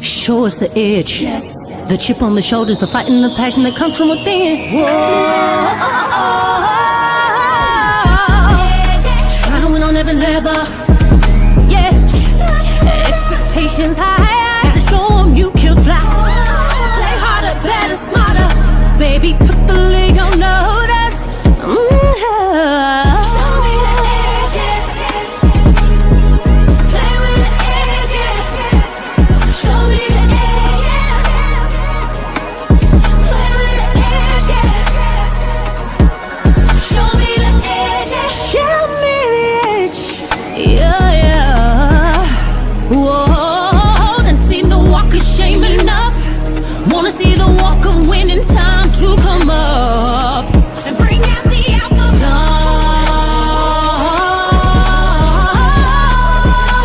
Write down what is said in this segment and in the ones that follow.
Show us the edge. Yes. The chip on the shoulders, the fight and the passion that comes from within. Whoa. Trying to win on every level. Yeah. Expectations high. Gotta show them you can fly. Play harder, better, smarter. Baby, put the league on notice. Show me the edge, yeah. Play with the edge, yeah. Show me the edge, yeah. Play with the edge, yeah. Show me the edge, yeah. Show me the edge, yeah, yeah. Whoa, and see the walk of shame enough. Wanna see the walk of winning, time to come up and bring out the alpha.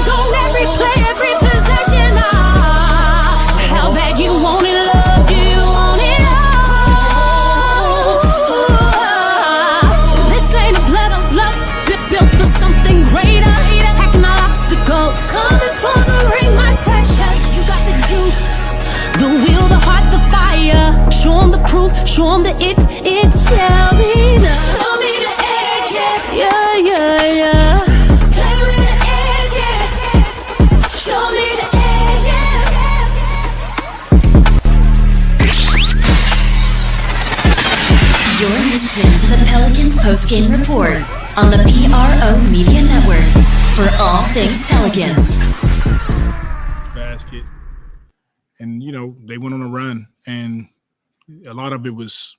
Don't every play, every possession. How bad you want it, love, do you want it all? This ain't a blood on blood, built for something greater. Attacking all obstacles, coming for the ring, my precious. You got the juice, the will, the heart, the fire. Show them the proof, show them that it shall be done. Show me the edge, yeah, yeah, yeah. Play with the edge, yeah. Show me the edge, yeah. You're listening to the Pelicans postgame report on the PRO Media Network for all things Pelicans. Basket. And, they went on a run, and a lot of it was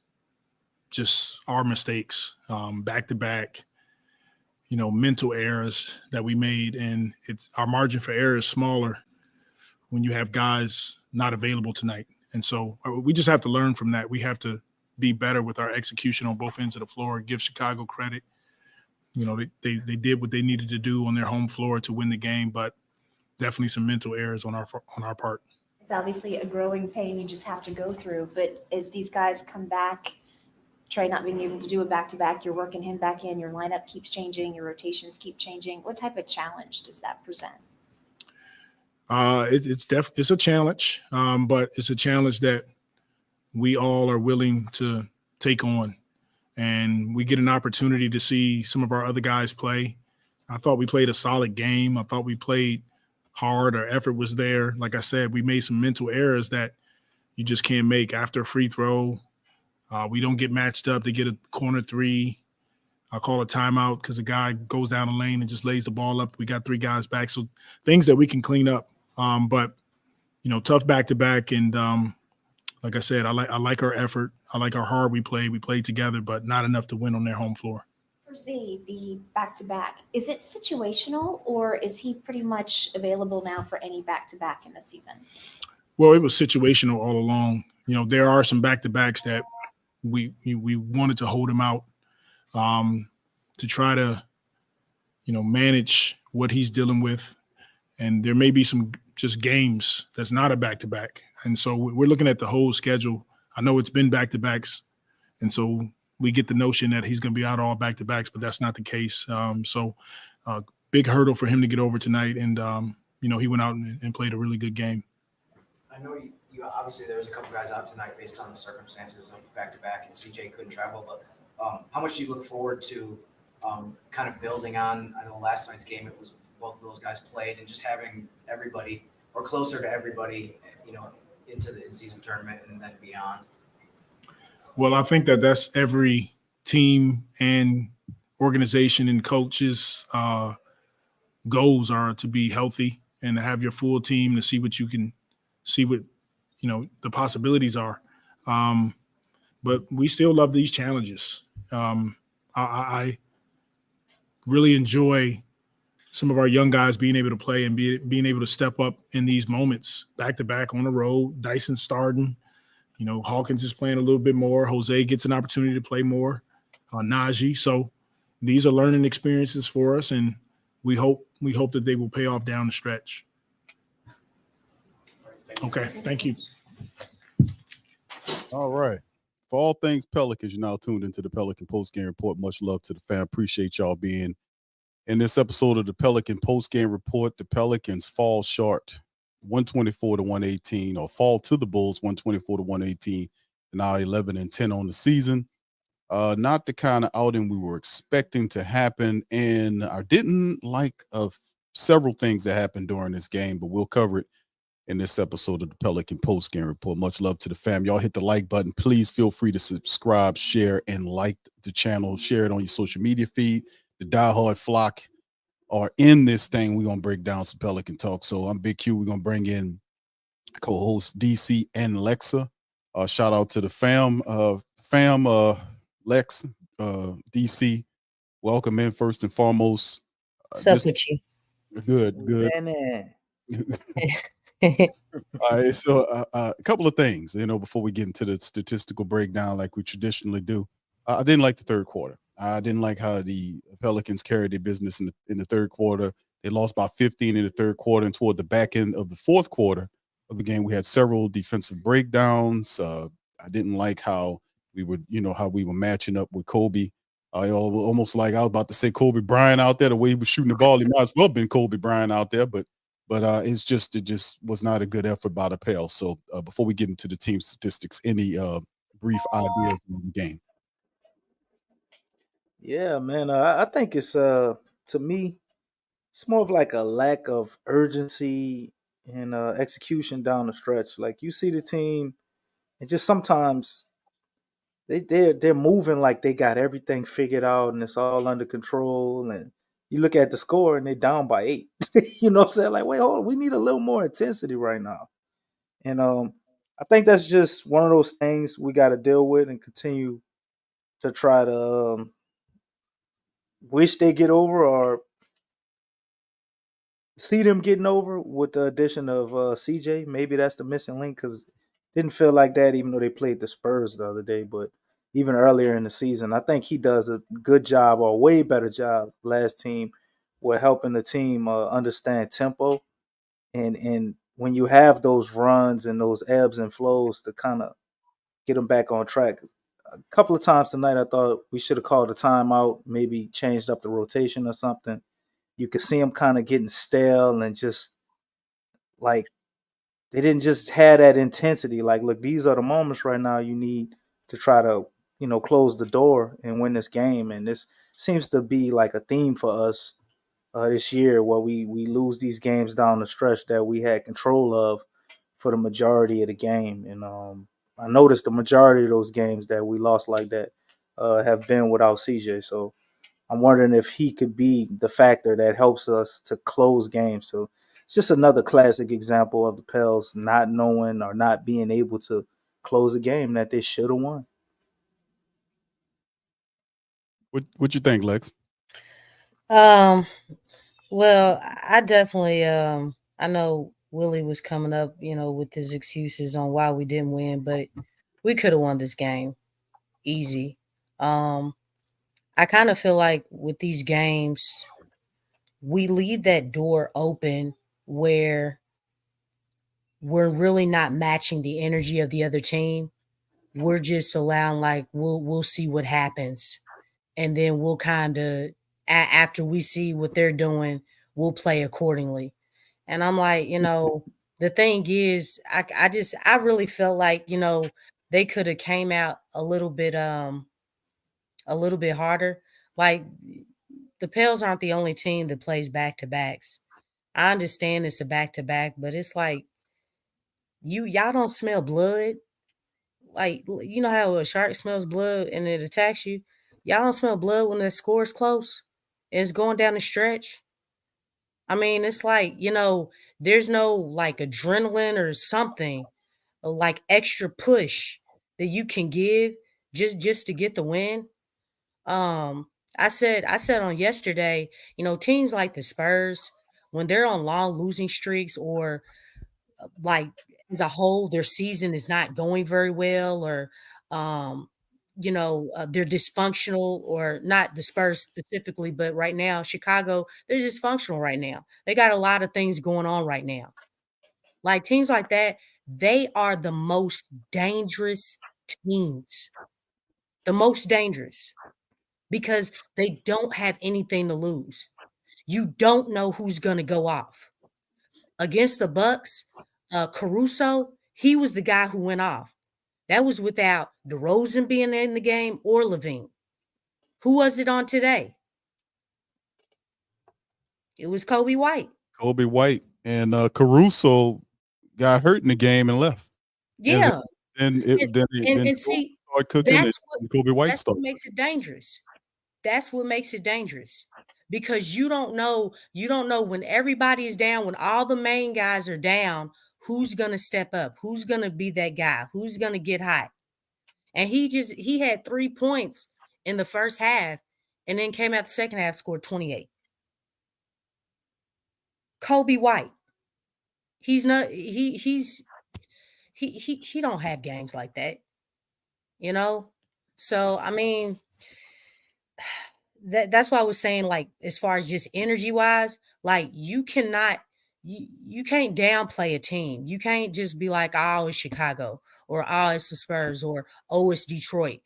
just our mistakes, back-to-back, mental errors that we made. And our margin for error is smaller when you have guys not available tonight. And so we just have to learn from that. We have to be better with our execution on both ends of the floor, give Chicago credit. They did what they needed to do on their home floor to win the game, but definitely some mental errors on our part. It's obviously a growing pain you just have to go through, but as these guys come back, Trey not being able to do a back-to-back, you're working him back in, your lineup keeps changing, your rotations keep changing. What type of challenge does that present? It's a challenge, but it's a challenge that we all are willing to take on. And we get an opportunity to see some of our other guys play. I thought we played a solid game. I thought we played hard. Our effort was there. Like I said, we made some mental errors that you just can't make after a free throw. We don't get matched up to get a corner three. I call a timeout because a guy goes down the lane and just lays the ball up. We got three guys back. So things that we can clean up. But tough back-to-back. And like I said, I like our effort. I like how hard we played. We played together, but not enough to win on their home floor. For Z, the back-to-back, is it situational or is he pretty much available now for any back-to-back in the season? Well, it was situational all along. There are some back-to-backs that we wanted to hold him out to try to, manage what he's dealing with. And there may be some just games that's not a back-to-back. And so we're looking at the whole schedule. I know it's been back-to-backs. And so we get the notion that he's going to be out all back-to-backs, but that's not the case. So big hurdle for him to get over tonight. And, he went out and played a really good game. I know you obviously there was a couple guys out tonight based on the circumstances of back-to-back, and CJ couldn't travel. But how much do you look forward to kind of building on? I know last night's game, it was both of those guys played, and just having everybody or closer to everybody, into the in-season tournament and then beyond. Well, I think that's every team and organization and coaches' goals are to be healthy and to have your full team to see what you can see, what the possibilities are. But we still love these challenges. I really enjoy some of our young guys being able to play and being able to step up in these moments, back-to-back on the road. Dyson starting, Hawkins is playing a little bit more. Jose gets an opportunity to play more. Najee. So these are learning experiences for us, and we hope that they will pay off down the stretch. Okay, thank you. All right. For all things Pelicans, you're now tuned into the Pelican Postgame Report. Much love to the fan. Appreciate y'all being in this episode of the Pelican Postgame Report. The Pelicans fall short 124 to 118, or fall to the Bulls 124 to 118, and now 11-10 on the season. Not the kind of outing we were expecting to happen, and I didn't like several things that happened during this game, but we'll cover it in this episode of the Pelican Post Game Report. Much love to the fam. Y'all hit the like button. Please feel free to subscribe, share, and like the channel. Share it on your social media feed. The diehard flock are in this thing. We're going to break down some Pelican talk. So I'm Big Q. We're going to bring in co-host DC and Lexxah. Shout out to the fam. Lex, DC. Welcome in first and foremost. What's up with you? Good. All right, so a couple of things, before we get into the statistical breakdown like we traditionally do. I didn't like the third quarter. I didn't like how the Pelicans carried their business in the third quarter. They lost by 15 in the third quarter, and toward the back end of the fourth quarter of the game, we had several defensive breakdowns. I didn't like how we were matching up with Kobe. Almost like I was about to say Kobe Bryant out there, the way he was shooting the ball. He might as well have been Kobe Bryant out there, but it just was not a good effort by the Pels. So before we get into the team statistics, any brief ideas on the game? Yeah, man. I think it's to me, it's more of like a lack of urgency and execution down the stretch. Like you see the team, and just sometimes they're moving like they got everything figured out and it's all under control. And you look at the score and they're down by 8. You know what I'm saying? Like, wait, hold on, we need a little more intensity right now. And I think that's just one of those things we got to deal with and continue to try to wish they get over or see them getting over with the addition of CJ. Maybe that's the missing link because didn't feel like that even though they played the Spurs the other day. But even earlier in the season, I think he does a good job or a way better job last team with helping the team understand tempo. And when you have those runs and those ebbs and flows to kind of get them back on track. A couple of times tonight, I thought we should have called a timeout, maybe changed up the rotation or something. You could see them kind of getting stale and just like they didn't just have that intensity. Like, look, these are the moments right now you need to try to, close the door and win this game. And this seems to be like a theme for us this year where we lose these games down the stretch that we had control of for the majority of the game. And I noticed the majority of those games that we lost like that have been without CJ. So I'm wondering if he could be the factor that helps us to close games. So it's just another classic example of the Pels not knowing or not being able to close a game that they should have won. What you think, Lex? Well, I definitely I know Willie was coming up, with his excuses on why we didn't win, but we could have won this game easy. I kind of feel like with these games, we leave that door open where we're really not matching the energy of the other team. We're just allowing like we'll see what happens. And then we'll kind of after we see what they're doing, we'll play accordingly. And I'm like, the thing is, I really felt like, they could have came out a little bit harder. Like the Pels aren't the only team that plays back to backs. I understand it's a back to back, but it's like y'all don't smell blood. Like you know how a shark smells blood and it attacks you. Y'all don't smell blood when the score's close and it's going down the stretch. I mean, it's like, there's no like adrenaline or something like extra push that you can give just to get the win. Um, I said on yesterday, teams like the Spurs, when they're on long losing streaks or like as a whole their season is not going very well or they're dysfunctional or not the Spurs specifically, but right now Chicago, they're dysfunctional right now. They got a lot of things going on right now. Like teams like that, they are the most dangerous teams. The most dangerous because they don't have anything to lose. You don't know who's going to go off. against the Bucks, Caruso, he was the guy who went off. That was without DeRozan being in the game or Levine. Who was it on today? It was Kobe White. Kobe White and Caruso got hurt in the game and left. And Yeah. then And see, started cooking and Kobe White that's started. what makes it dangerous. That's what makes it dangerous. Because you don't know when everybody is down, when all the main guys are down, who's gonna step up, who's gonna be that guy, who's gonna get hot. And he had 3 points in the first half and then came out the second half, scored 28. Kobe White. He's not he don't have games like that, you know? So I mean, that's why I was saying, like, as far as just energy wise, like you can't downplay a team. You can't just be like, oh, it's Chicago, or oh, it's the Spurs, or oh, it's Detroit,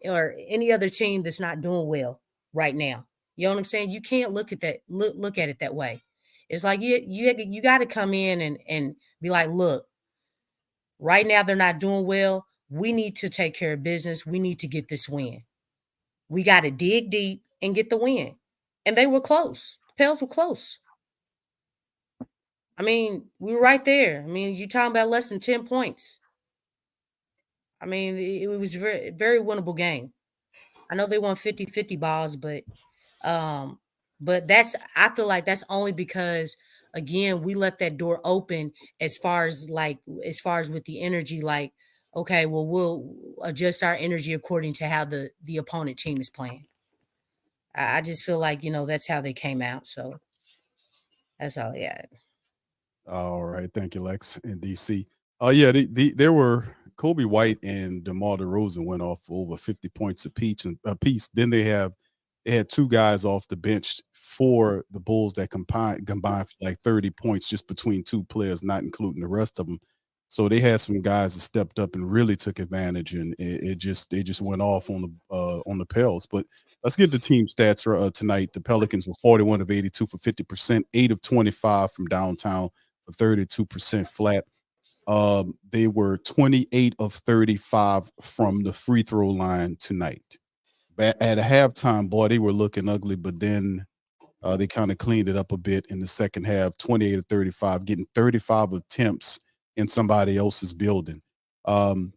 or any other team that's not doing well right now. You know what I'm saying? You can't look at that, look at it that way. It's like you got to come in and be like, look, right now they're not doing well. We need to take care of business. We need to get this win. We got to dig deep and get the win. And they were close. The Pels were close. I mean, we were right there. I mean, you're talking about less than 10 points. I mean, it was a very, very winnable game. I know they won 50-50 balls, but I feel like that's only because, again, we left that door open as far as with the energy, like, okay, well, we'll adjust our energy according to how the opponent team is playing. I just feel like, that's how they came out. So that's all. Yeah. All right, thank you, Lex in DC. Oh yeah, there were Kobe White and DeMar DeRozan went off for over 50 points apiece. Then they had two guys off the bench for the Bulls that combined for like 30 points just between two players, not including the rest of them. So they had some guys that stepped up and really took advantage, and they just went off on the Pels. But let's get the team stats for tonight. The Pelicans were 41 of 82 for 50%, 8 of 25 from downtown for 32% flat. They were 28 of 35 from the free throw line tonight. At a halftime, boy, they were looking ugly, but then they kind of cleaned it up a bit in the second half. 28 of 35, getting 35 attempts in somebody else's building. From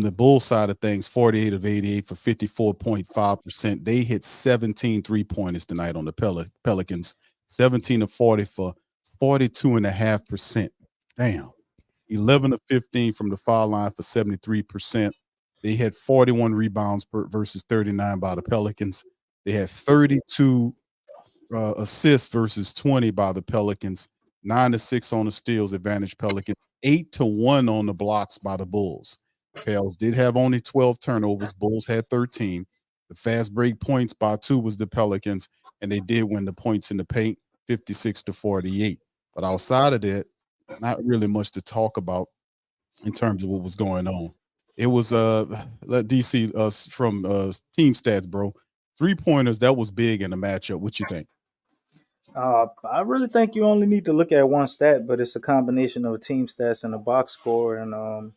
the Bull side of things, 48 of 88 for 54.5%. They hit 17 3-pointers tonight on the Pelicans. 17 of 40 for 42.5%. Damn. 11 of 15 from the foul line for 73%. They had 41 rebounds versus 39 by the Pelicans. They had 32 assists versus 20 by the Pelicans. 9-6 on the steals, advantage Pelicans. 8-1 on the blocks by the Bulls. Pels did have only 12 turnovers. Bulls had 13. The fast break points by 2 was the Pelicans, and they did win the points in the paint, 56-48. But outside of that, not really much to talk about in terms of what was going on. It was let DC from team stats, bro. 3-pointers, that was big in the matchup. What you think? I really think you only need to look at one stat, but it's a combination of team stats and a box score. And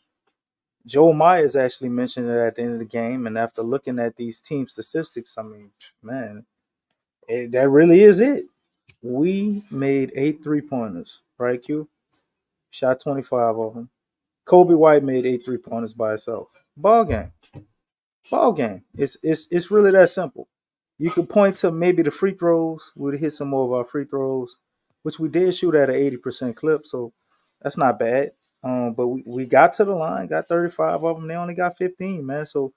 Joe Myers actually mentioned it at the end of the game. And after looking at these team statistics, I mean, man, that really is it. We made 8 3-pointers, right, Q? Shot 25 of them. Kobe White made 8 3-pointers by himself. Ball game. It's really that simple. You could point to maybe the free throws. We'd hit some more of our free throws, which we did shoot at an 80% clip, so that's not bad. But we got to the line, got 35 of them. They only got 15, man. So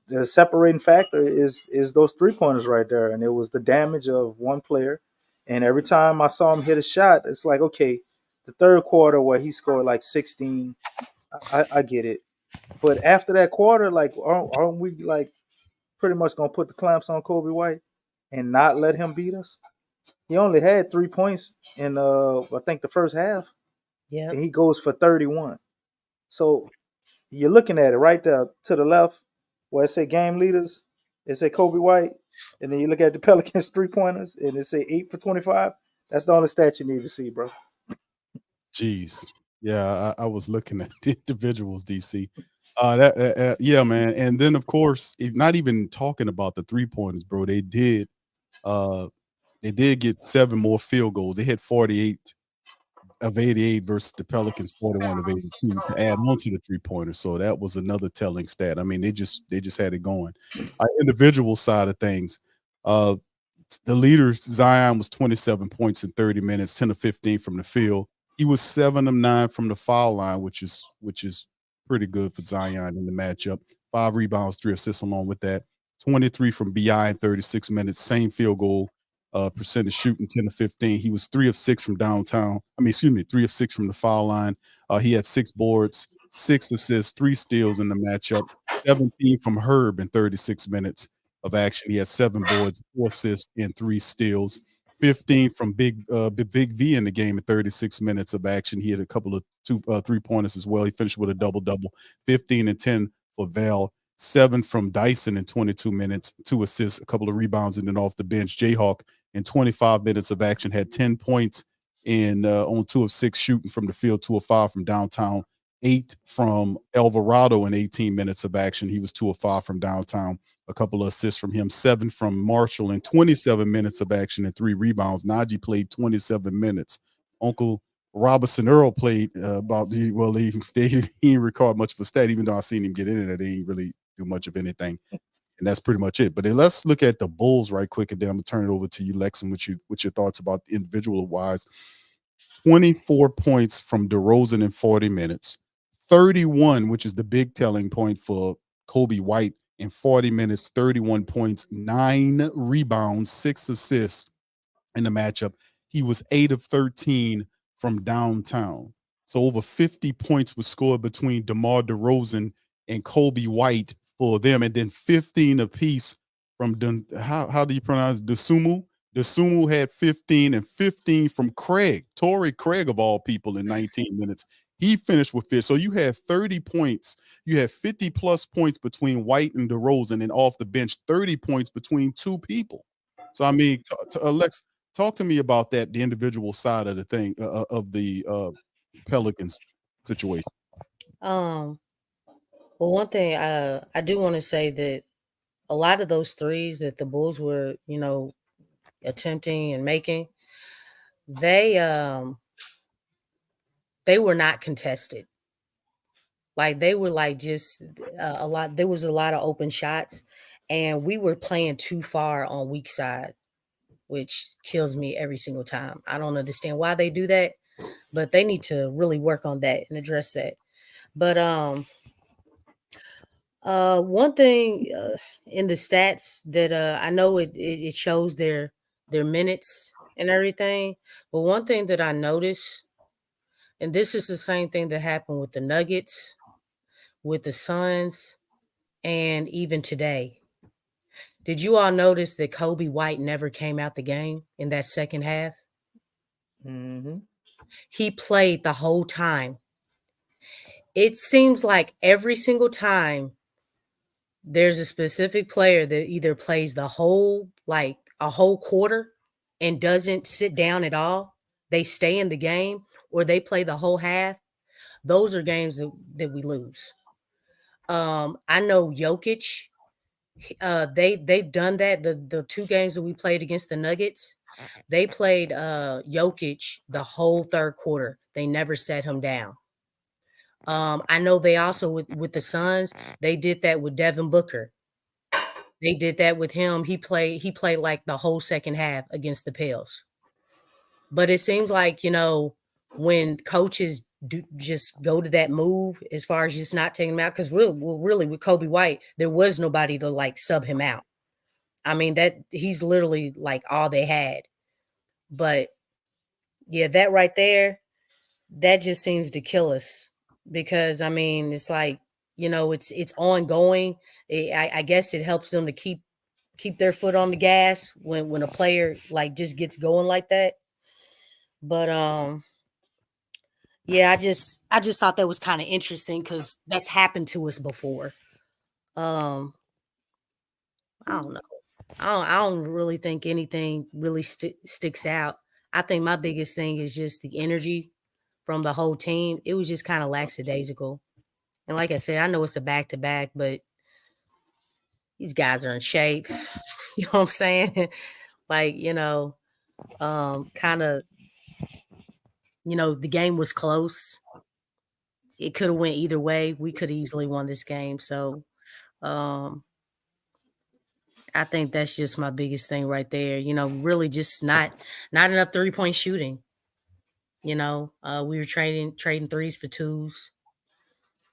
the separating factor is those 3-pointers right there, and it was the damage of one player. And every time I saw him hit a shot, it's like, okay, the third quarter where he scored like 16, I get it. But after that quarter, like, aren't we like pretty much gonna put the clamps on Kobe White and not let him beat us? He only had 3 points in I think the first half. Yeah. And he goes for 31. So you're looking at it right there to the left where it say game leaders, it say Kobe White, and then you look at the Pelicans 3-pointers and it say 8 for 25. That's the only stat you need to see, bro. Jeez. Yeah, I was looking at the individuals, DC. Yeah, man. And then of course, if not even talking about the 3-pointers, bro, uh they did get 7 more field goals. They hit 48 of 88 versus the Pelicans 41 of 82 to add on to the 3-pointers. So that was another telling stat. I mean, they just had it going. Individual side of things, uh the leader Zion was 27 points in 30 minutes, 10 of 15 from the field. He was 7 of 9 from the foul line, which is pretty good for Zion in the matchup. 5 rebounds, 3 assists along with that. 23 from BI in 36 minutes, same field goal percentage shooting, 10 of 15. He was 3 of 6 from downtown. I mean, excuse me, 3 of 6 from the foul line. He had 6 boards, 6 assists, 3 steals in the matchup. 17 from Herb in 36 minutes of action. He had 7 boards, 4 assists, and 3 steals. 15 from Big V in the game in 36 minutes of action. He had a couple of 3-pointers as well. He finished with a double-double. 15 and 10 for Val. 7 from Dyson in 22 minutes, 2 assists, a couple of rebounds, and then off the bench, Jayhawk in 25 minutes of action had 10 points in on 2 of 6 shooting from the field, 2 of 5 from downtown. 8 from Alvarado in 18 minutes of action. He was 2 of 5 from downtown. A couple of assists from him, 7 from Marshall in 27 minutes of action and 3 rebounds. Najee played 27 minutes. Uncle Robinson Earl played he didn't record much of a stat, even though I seen him get in it. They didn't really do much of anything. And that's pretty much it. But then let's look at the Bulls right quick, and then I'm gonna turn it over to you, Lex, and with your thoughts about the individual wise. 24 points from DeRozan in 40 minutes, 31, which is the big telling point for Kobe White in 40 minutes, 31 points, 9 rebounds, 6 assists in the matchup. He was 8 of 13 from downtown. So over 50 points was scored between DeMar DeRozan and Kobe White for them, and then 15 apiece from how do you pronounce Desumu? Desumu had 15 and 15 from Torrey Craig of all people in 19 minutes. He finished with 50. So you have 30 points. You have 50 plus points between White and DeRozan, and off the bench, 30 points between 2 people. So I mean, Alex, talk to me about that, the individual side of the thing of the Pelicans situation. Well, one thing I do want to say that a lot of those threes that the Bulls were, attempting and making, they were not contested. Like they were like just a lot. There was a lot of open shots, and we were playing too far on weak side, which kills me every single time. I don't understand why they do that, but they need to really work on that and address that. But one thing in the stats that I know it shows their minutes and everything, but one thing that I noticed, and this is the same thing that happened with the Nuggets, with the Suns, and even today. Did you all notice that Kobe White never came out the game in that second half? Mm-hmm. He played the whole time. It seems like every single time there's a specific player that either plays the whole, like a whole quarter and doesn't sit down at all, they stay in the game, or they play the whole half. Those are games that we lose. I know Jokic, they've done that. The 2 games that we played against the Nuggets, they played Jokic the whole third quarter. They never set him down. I know they also with the Suns, they did that with Devin Booker. They did that with him. He played like the whole second half against the Pels. But it seems like, when coaches just go to that move as far as just not taking him out, because really with Kobe White, there was nobody to like sub him out. I mean, that he's literally like all they had. But yeah, that right there, that just seems to kill us, because I mean, it's like, it's ongoing. I guess it helps them to keep their foot on the gas when a player like just gets going like that. But yeah, I just thought that was kind of interesting because that's happened to us before. Um, I don't know. I don't really think anything really sticks out. I think my biggest thing is just the energy from the whole team. It was just kind of lackadaisical. And like I said, I know it's a back-to-back, but these guys are in shape. You know what I'm saying? Like, kind of, the game was close. It could have went either way. We could easily won this game. So I think that's just my biggest thing right there. Really just not enough 3-point shooting. We were trading threes for twos,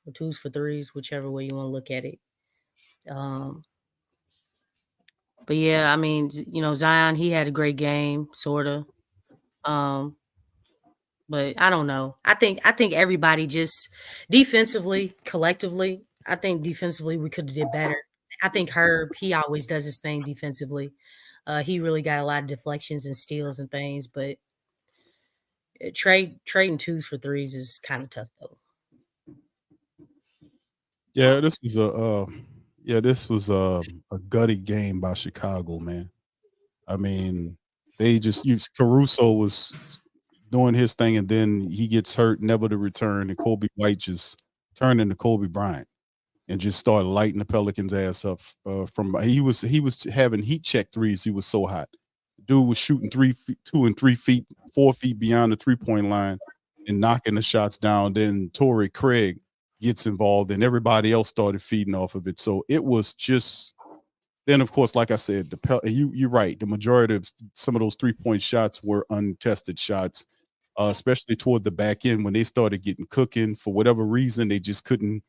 or twos for threes, whichever way you want to look at it. But yeah, I mean, Zion, he had a great game, sort of. But I don't know. I think everybody just defensively, collectively, I think defensively we could have did better. I think Herb, he always does his thing defensively. He really got a lot of deflections and steals and things, but trading twos for threes is kind of tough though. Yeah, this was a gutty game by Chicago, man. I mean, they just used Caruso was doing his thing, and then he gets hurt, never to return, and Kobe White just turned into Kobe Bryant and just started lighting the Pelicans' ass up. He was having heat check threes. He was so hot. Dude was shooting 2 and 3 feet, 4 feet beyond the 3-point line, and knocking the shots down. Then Torrey Craig gets involved, and everybody else started feeding off of it. So it was just. Then, of course, like I said, you're right. The majority of some of those 3-point shots were untested shots, especially toward the back end when they started getting cooking. For whatever reason, they just couldn't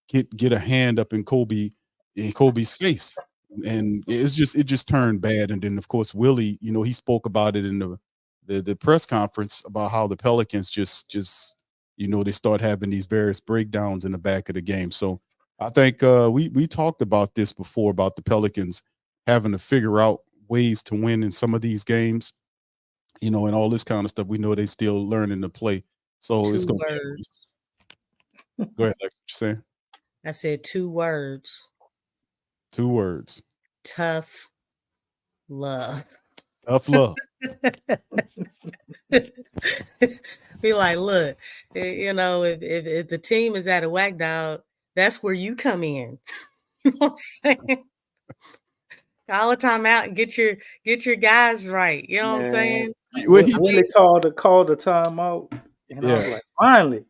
get a hand up in Kobe's face, and it just turned bad. And then, of course, Willie, he spoke about it in the press conference about how the Pelicans just they start having these various breakdowns in the back of the game. So I think we talked about this before about the Pelicans having to figure out ways to win in some of these games, and all this kind of stuff. We know they still learning to play. So it's going to be. Go ahead, Lex, what you saying? I said 2 words. 2 words. Tough love. Tough love. Be like, look, if the team is at a whack dog, that's where you come in. You know what I'm saying? Call a timeout and get your guys right. You know what I'm saying? Willie called a timeout, and I was like, finally,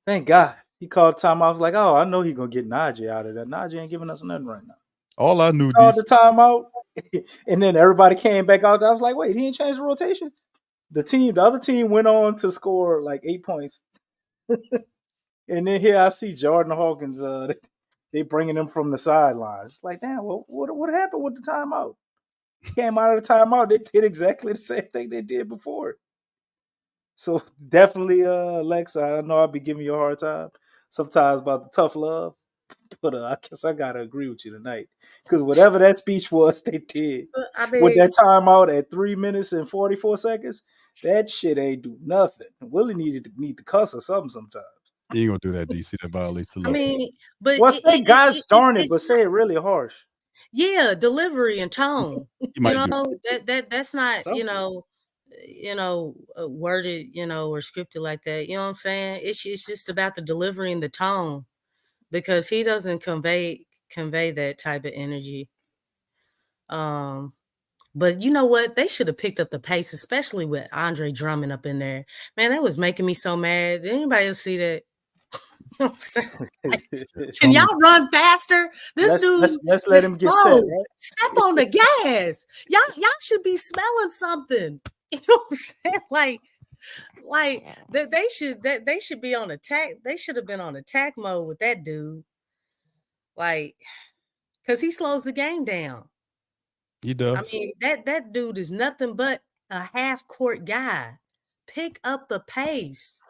thank God. He called timeout. I was like, oh, I know he's gonna get Najee out of there. Najee ain't giving us nothing right now. All I knew called the timeout, and then everybody came back out. I was like, wait, he ain't changed the rotation. The other team went on to score like 8 points. And then here I see Jordan Hawkins. They bringing him from the sidelines. It's like, damn, what happened with the timeout? Came out of the timeout. They did exactly the same thing they did before. So definitely, Lex, I know I'll be giving you a hard time sometimes about the tough love, but I guess I gotta agree with you tonight because whatever that speech was, they did with that timeout at 3 minutes and 44 seconds. That shit ain't do nothing. Willie need to cuss or something sometimes. You ain't gonna do that, DC. That violates the law. I mean, but say guys darn it, but say it really harsh. Yeah, delivery and tone. That's not something. Worded, or scripted like that. You know what I'm saying? It's just about the delivery and the tone, because he doesn't convey that type of energy. But you know what? They should have picked up the pace, especially with Andre Drummond up in there. Man, that was making me so mad. Did anybody else see that? You know what I'm saying? Can y'all run faster? Let's let him get that. Right? Step on the gas. Y'all should be smelling something. You know what I'm saying? Like they should be on attack. They should have been on attack mode with that dude. Because he slows the game down. He does. I mean, that dude is nothing but a half-court guy. Pick up the pace.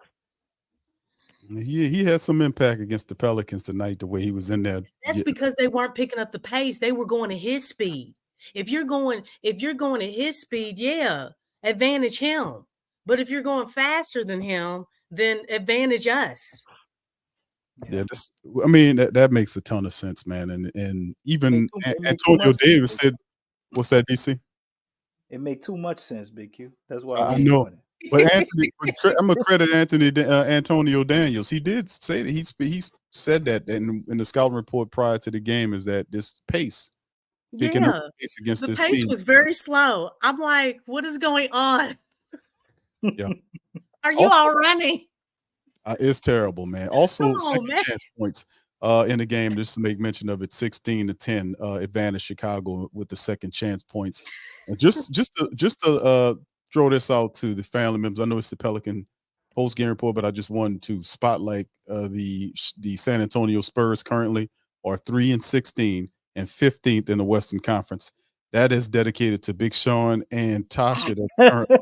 He had some impact against the Pelicans tonight, the way he was in there. That's because they weren't picking up the pace. They were going at his speed. If you're going at his speed, yeah, advantage him. But if you're going faster than him, then advantage us. Yeah, that makes a ton of sense, man. And even Antonio Davis said, what's that, DC? It make too much sense, Big Q. That's why I we ain't know. doing it. But I'm gonna credit Antonio Daniels. He did say that he said that in the scouting report prior to the game is that this pace, picking up Yeah. pace against The this pace team. was very slow. I'm like, what is going on? Yeah. Are you Also, all running? it's terrible, man. Come Also, on, second man. chance points in the game. Just to make mention of it, 16-10 advantage Chicago with the second chance points. And just to throw this out to the family members. I know it's the Pelican post game report, but I just wanted to spotlight the San Antonio Spurs currently are 3-16 and 15th in the Western Conference. That is dedicated to Big Sean and Tasha. That's currently.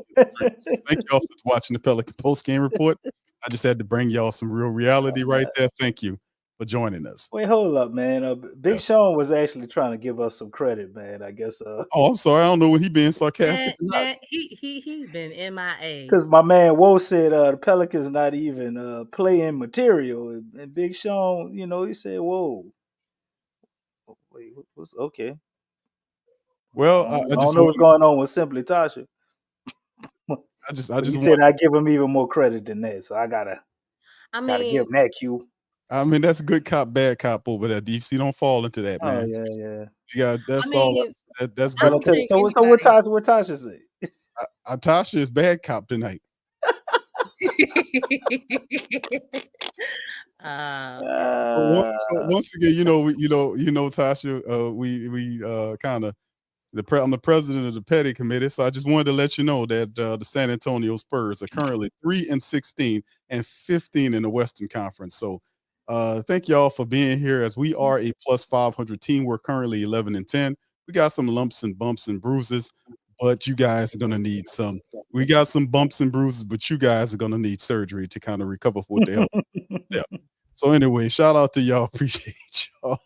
So thank y'all for watching the Pelican post game report. I just had to bring y'all some real reality right there. Thank you for joining us. Wait, hold up, man. Big Yes. Sean was actually trying to give us some credit, man. I guess Oh, I'm sorry. I don't know when he being sarcastic or not. Man, he's been MIA. because my man Woe said the Pelicans not even playing material, and Big Sean, he said, "Whoa, wait, what's okay?" Well, I I don't just know want what's going on with Simply Tasha. I just But he want said I give him even more credit than that, so I gotta I give mean, him that cue. I mean that's good cop, bad cop over there. DC don't fall into that, Oh man. yeah. You got I that's all mean, that's I good. don't think So anybody. what Tasha say? Tasha is bad cop tonight. Okay. So once again, Tasha, we kind of I'm the president of the petty committee, so I just wanted to let you know that the San Antonio Spurs are currently 3-16 and 15 in the Western Conference. So thank y'all for being here as we are a plus 500 team. We're currently 11-10. We got some lumps and bumps and bruises, but you guys are gonna need some. We got some bumps and bruises, but you guys are gonna need surgery to kind of recover for what the hell. Yeah. So anyway, shout out to y'all. Appreciate y'all.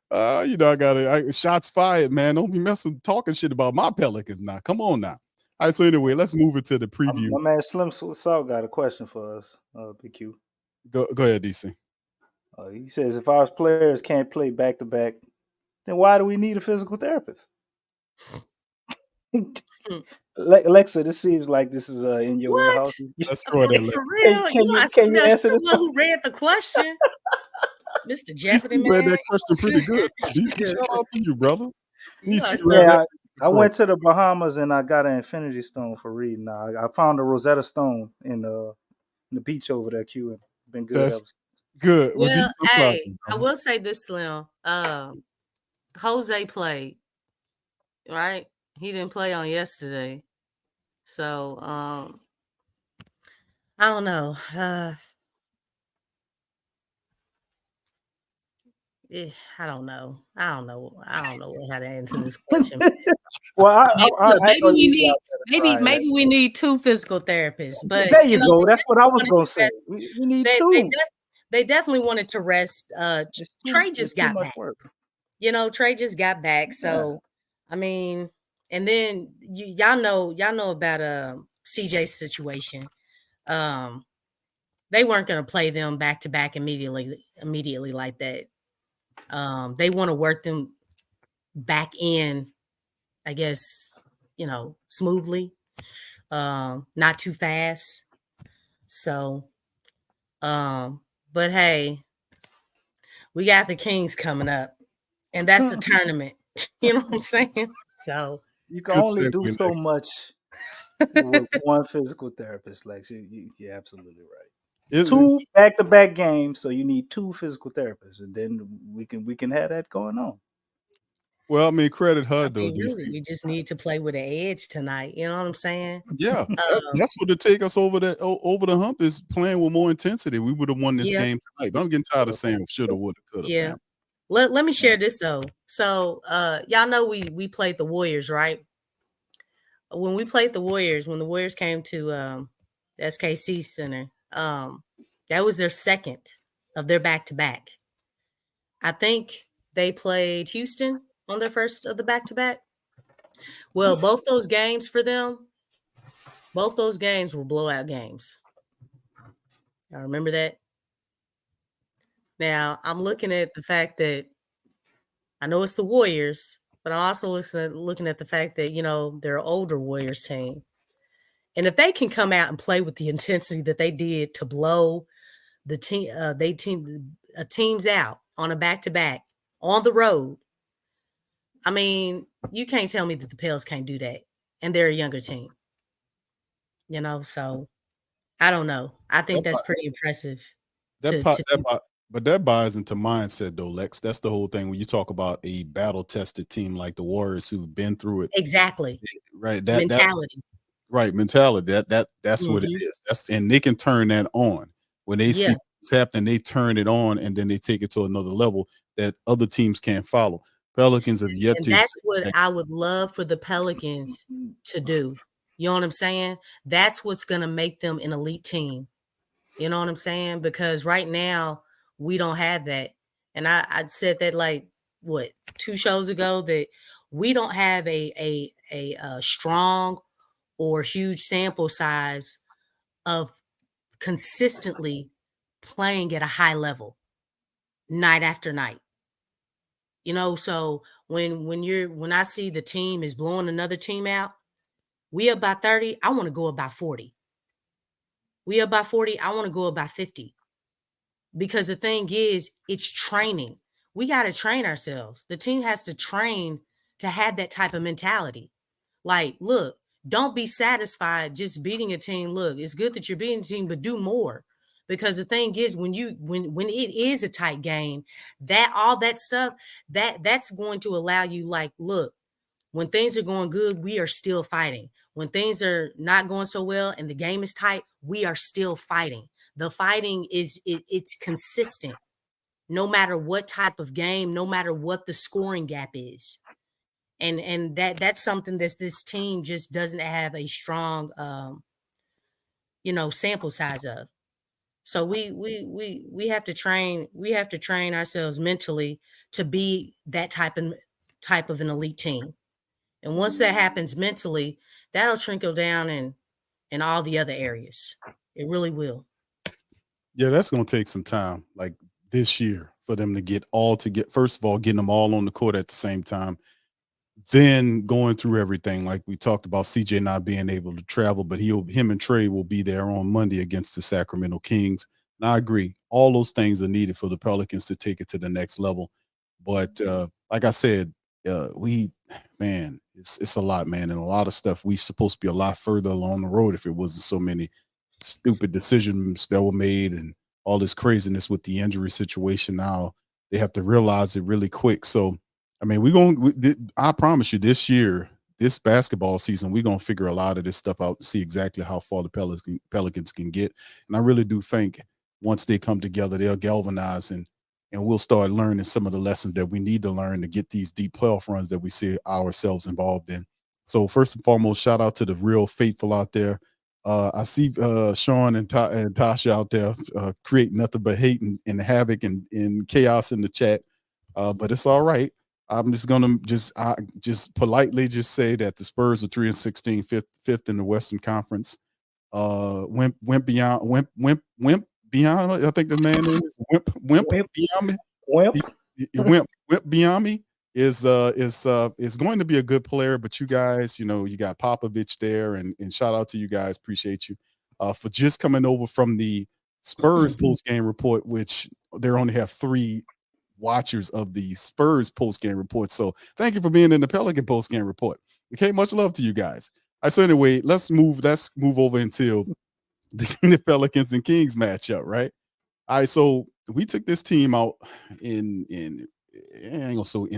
I got it. Shots fired, man. Don't be talking shit about my Pelicans now. Come on now. All right. So anyway, let's move into the preview. My man Slim Salt got a question for us, PQ. Go ahead, DC. He says if our players can't play back to back, then why do we need a physical therapist? Lexxah, this seems like this is in your What? wheelhouse. Let's go ahead. For real? Can you Asking the answer this? one who read the question, Mr. Jeopardy DC read man. that question pretty good. DC, shout out to you, brother. You are DC so- read Yeah, that. I went to the Bahamas and I got an infinity stone for reading. Now I found a Rosetta Stone in the beach over there, Q, and been good ever That's since. good. Well, DC, Well, I'm proud of hey, you, I brother. will say this, Slim. Jose played, right? He didn't play on yesterday. So I don't know. I don't know. I don't know how to answer this question. Well, Look, I maybe know we you need got better try, maybe we need 2 physical therapists. But there you go. they That's what I was wanted gonna to say. rest. We need They two. they definitely wanted to rest. Trey It's just too got much back. work. Trey just got back. So I mean, and then y'all know about CJ's situation. They weren't going to play them back to back immediately like that. They want to work them back in, I guess, smoothly, not too fast. So, but hey, we got the Kings coming up, and that's the tournament. You know what I'm saying? So You can Good only segue, do so Lex. much with one physical therapist, Lex. You're absolutely right. It's- Two back-to-back games, so you need two physical therapists, and then we can have that going on. well, I mean, credit her I though, mean, DC. really, we just need to play with an edge tonight. You know what I'm saying? Yeah, that's what to take us over the hump is playing with more intensity. We would have won this Yeah. game tonight. But I'm getting tired of saying shoulda, woulda, coulda. Yeah. Fam. Let me share this though. So y'all know we played the Warriors, right? When we played the Warriors, when the Warriors came to the SKC Center, that was their second of their back-to-back. I think they played Houston on their first of the back-to-back. Well, both those games for them, both those games were blowout games. I remember that. Now I'm looking at the fact that I know it's the Warriors, but I'm also looking at the fact that, they're an older Warriors team. And if they can come out and play with the intensity that they did to blow the teams out on a back-to-back on the road, I mean, you can't tell me that the Pels can't do that. And they're a younger team. So I don't know. I think that's pretty impressive. But that buys into mindset though, Lex. That's the whole thing when you talk about a battle-tested team like the Warriors who've been through it. Exactly. Right. Mentality. Right, mentality. That's what it is. And they can turn that on when they see what's happening. They turn it on, and then they take it to another level that other teams can't follow. Pelicans have yet And to. that's what I would love for the Pelicans to do. You know what I'm saying? That's what's going to make them an elite team. You know what I'm saying? Because right now we don't have that. And I said that 2 shows ago, that we don't have a strong or huge sample size of consistently playing at a high level night after night. So when I see the team is blowing another team out, we up by 30, I want to go up by 40. We up by 40, I want to go up by 50. Because the thing is, it's training. We got to train ourselves. The team has to train to have that type of mentality. Like, look, don't be satisfied just beating a team. Look, it's good that you're beating a team, but do more. Because the thing is, when it is a tight game, that all that stuff, that's going to allow you, like, look, when things are going good, we are still fighting. When things are not going so well and the game is tight, we are still fighting. The fighting it's consistent, no matter what type of game, no matter what the scoring gap is. And that's something that this team just doesn't have a strong sample size of. So we have to train ourselves mentally to be that type of an elite team. And once that happens mentally, that'll trickle down in all the other areas. It really will. Yeah, that's going to take some time, like this year, for them to get first of all, getting them all on the court at the same time, then going through everything. Like we talked about CJ not being able to travel, but him and Trey will be there on Monday against the Sacramento Kings. And I agree, all those things are needed for the Pelicans to take it to the next level. But like I said, it's a lot, man, and a lot of stuff. We supposed to be a lot further along the road if it wasn't so many stupid decisions that were made and all this craziness with the injury situation. Now they have to realize it really quick. So, I mean, I promise you, this year, this basketball season, we're going to figure a lot of this stuff out and see exactly how far the Pelicans can get. And I really do think once they come together, they'll galvanize and we'll start learning some of the lessons that we need to learn to get these deep playoff runs that we see ourselves involved in. So first and foremost, shout out to the real faithful out there. I see Sean and Tasha out there creating nothing but hate and havoc and chaos in the chat. But it's all right. I'm just gonna just politely just say that the Spurs are 3-16, fifth in the Western Conference. Went beyond. I think the man is wimp beyond me. Wimp beyond me is going to be a good player. But you guys, you got Popovich there, and shout out to you guys. Appreciate you for just coming over from the Spurs post game report, which they only have 3 watchers of the Spurs post-game report. So thank you for being in the Pelican post-game report. Okay, much love to you guys. So anyway, let's move over until the Pelicans and Kings matchup, right? All right, so we took this team out in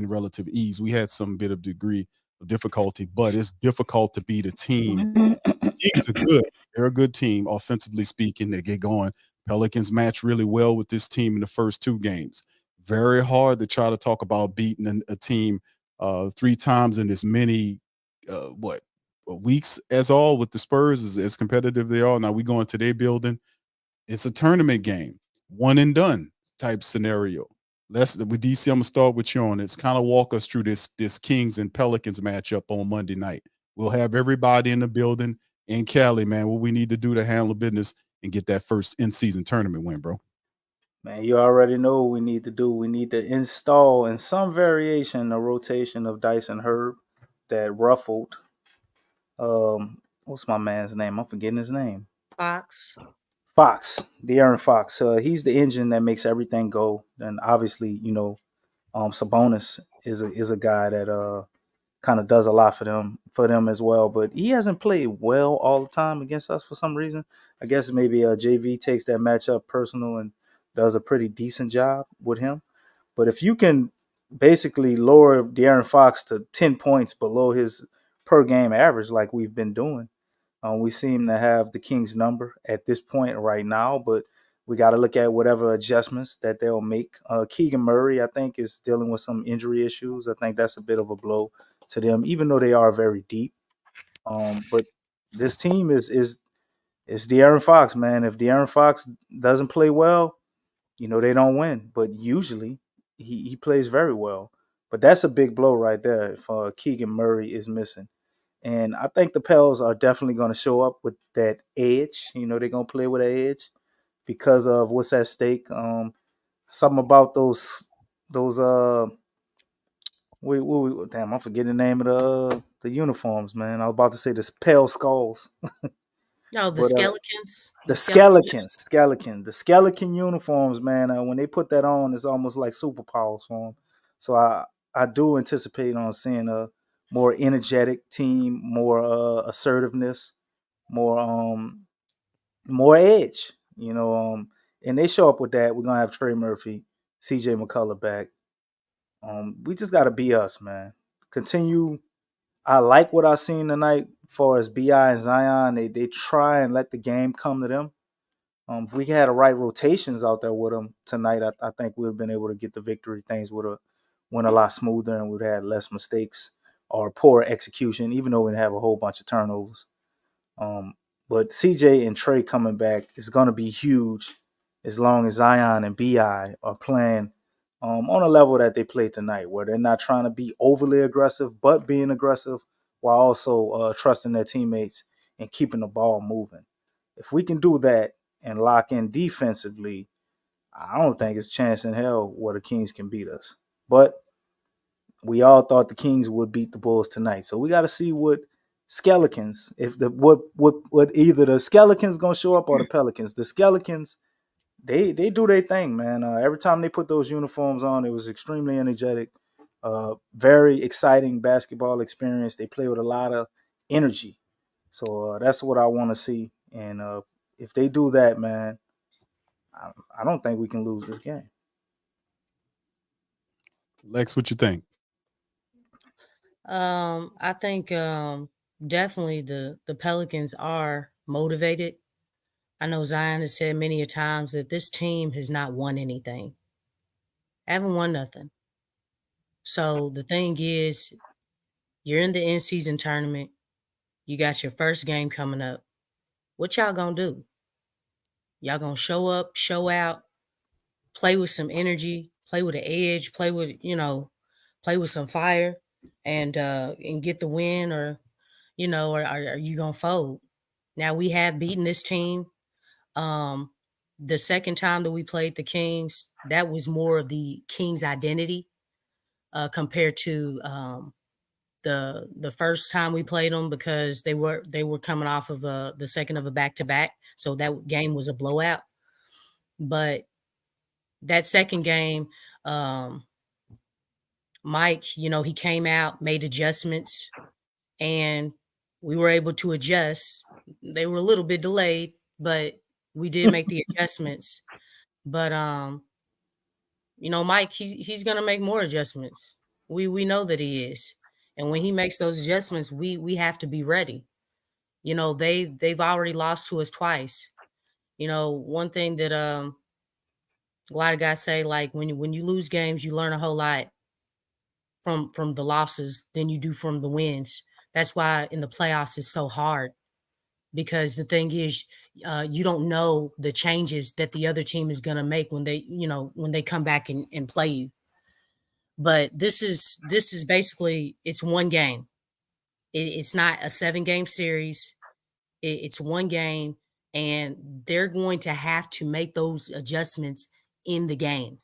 relative ease. We had some bit of degree of difficulty, but it's difficult to beat a team. Kings are good. They're a good team, offensively speaking. They get going. Pelicans match really well with this team in the first 2 games. Very hard to try to talk about beating a team 3 times in as many weeks as all with the Spurs as competitive they are. Now we go into their building. It's a tournament game, one and done type scenario. With DC, I'm gonna start with you on it. It's kind of walk us through this Kings and Pelicans matchup on Monday night. We'll have everybody in the building in Cali, man. What we need to do to handle business and get that first in-season tournament win, bro. Man, you already know what we need to do. We need to install in some variation a rotation of Dyson Herb that ruffled. What's my man's name? I'm forgetting his name. Fox. Fox, De'Aaron Fox. He's the engine that makes everything go. And obviously, Sabonis is a guy that kind of does a lot for them as well. But he hasn't played well all the time against us for some reason. I guess maybe JV takes that matchup personal and does a pretty decent job with him. But if you can basically lower De'Aaron Fox to 10 points below his per game average, like we've been doing, we seem to have the Kings number at this point right now, but we got to look at whatever adjustments that they'll make. Keegan Murray, I think, is dealing with some injury issues. I think that's a bit of a blow to them, even though they are very deep. But this team is De'Aaron Fox, man. If De'Aaron Fox doesn't play well, they don't win. But usually he plays very well. But that's a big blow right there if Keegan Murray is missing. And I think the Pels are definitely going to show up with that edge. They're going to play with an edge because of what's at stake. Something about those damn, I'm forgetting the name of the uniforms, man. I was about to say the Pale Skulls, No, the but skeletons. the Skeletons. skeleton uniforms, man. When they put that on, it's almost like superpowers for them. So I do anticipate on seeing a more energetic team, more assertiveness, more more edge. And they show up with that. We're gonna have Trey Murphy, C.J. McCullough back. We just gotta be us, man. Continue. I like what I seen tonight. As far as Bi and Zion, they try and let the game come to them. If we had the right rotations out there with them tonight, I think we'd have been able to get the victory. Things would have went a lot smoother and we'd have had less mistakes or poor execution, even though we didn't have a whole bunch of turnovers. Um, but CJ and Trey coming back is going to be huge as long as Zion and Bi are playing on a level that they played tonight, where they're not trying to be overly aggressive, but being aggressive while also trusting their teammates and keeping the ball moving. If we can do that and lock in defensively, I don't think it's chance in hell where the Kings can beat us. But we all thought the Kings would beat the Bulls tonight. So we got to see what Skeletons, if the what either the Skeletons gonna show up or the Pelicans. The Skeletons, they do their thing, man. Every time they put those uniforms on, it was extremely energetic, very exciting basketball experience. They play with a lot of energy, so that's what I want to see. And if they do that, man, I don't think we can lose this game. Lex, what you think? I think definitely the Pelicans are motivated. I know Zion has said many a times that this team has not won anything. Haven't won nothing. So the thing is, you're in the in-season tournament. You got your first game coming up. What y'all gonna do? Y'all gonna show up, show out, play with some energy, play with an edge, play with some fire, and get the win, or are you gonna fold? Now we have beaten this team. Um, the second time that we played the Kings, that was more of the Kings' identity compared to the first time we played them, because they were coming off of the second of a back to back, so that game was a blowout. But that second game, Mike, he came out, made adjustments, and we were able to adjust. They were a little bit delayed, but we did make the adjustments. But Mike, he's gonna make more adjustments. We know that he is. And when he makes those adjustments, we have to be ready. They've already lost to us twice. One thing that a lot of guys say, like, when you lose games, you learn a whole lot from the losses than you do from the wins. That's why in the playoffs it's so hard, because the thing is, you don't know the changes that the other team is going to make when they come back and play you. But this is basically, it's one game. It's not a 7-game series. It's one game, and they're going to have to make those adjustments in the game.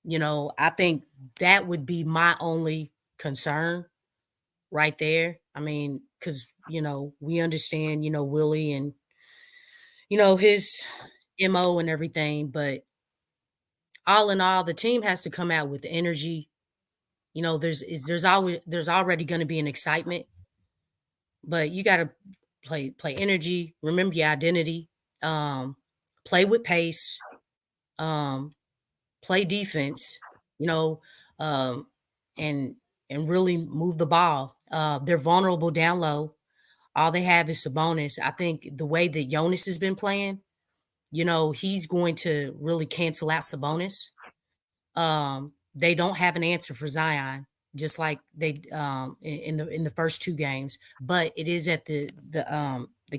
I think that would be my only concern right there. I mean, because we understand, Willie and his MO and everything, but all in all, the team has to come out with energy. There's already going to be an excitement, but you got to play energy. Remember your identity. Um, Play with pace. Um, Play defense. You know, um, and really move the ball. They're vulnerable down low. All they have is Sabonis. I think the way that Jonas has been playing, he's going to really cancel out Sabonis. They don't have an answer for Zion, just like they in the first two games, but it is at the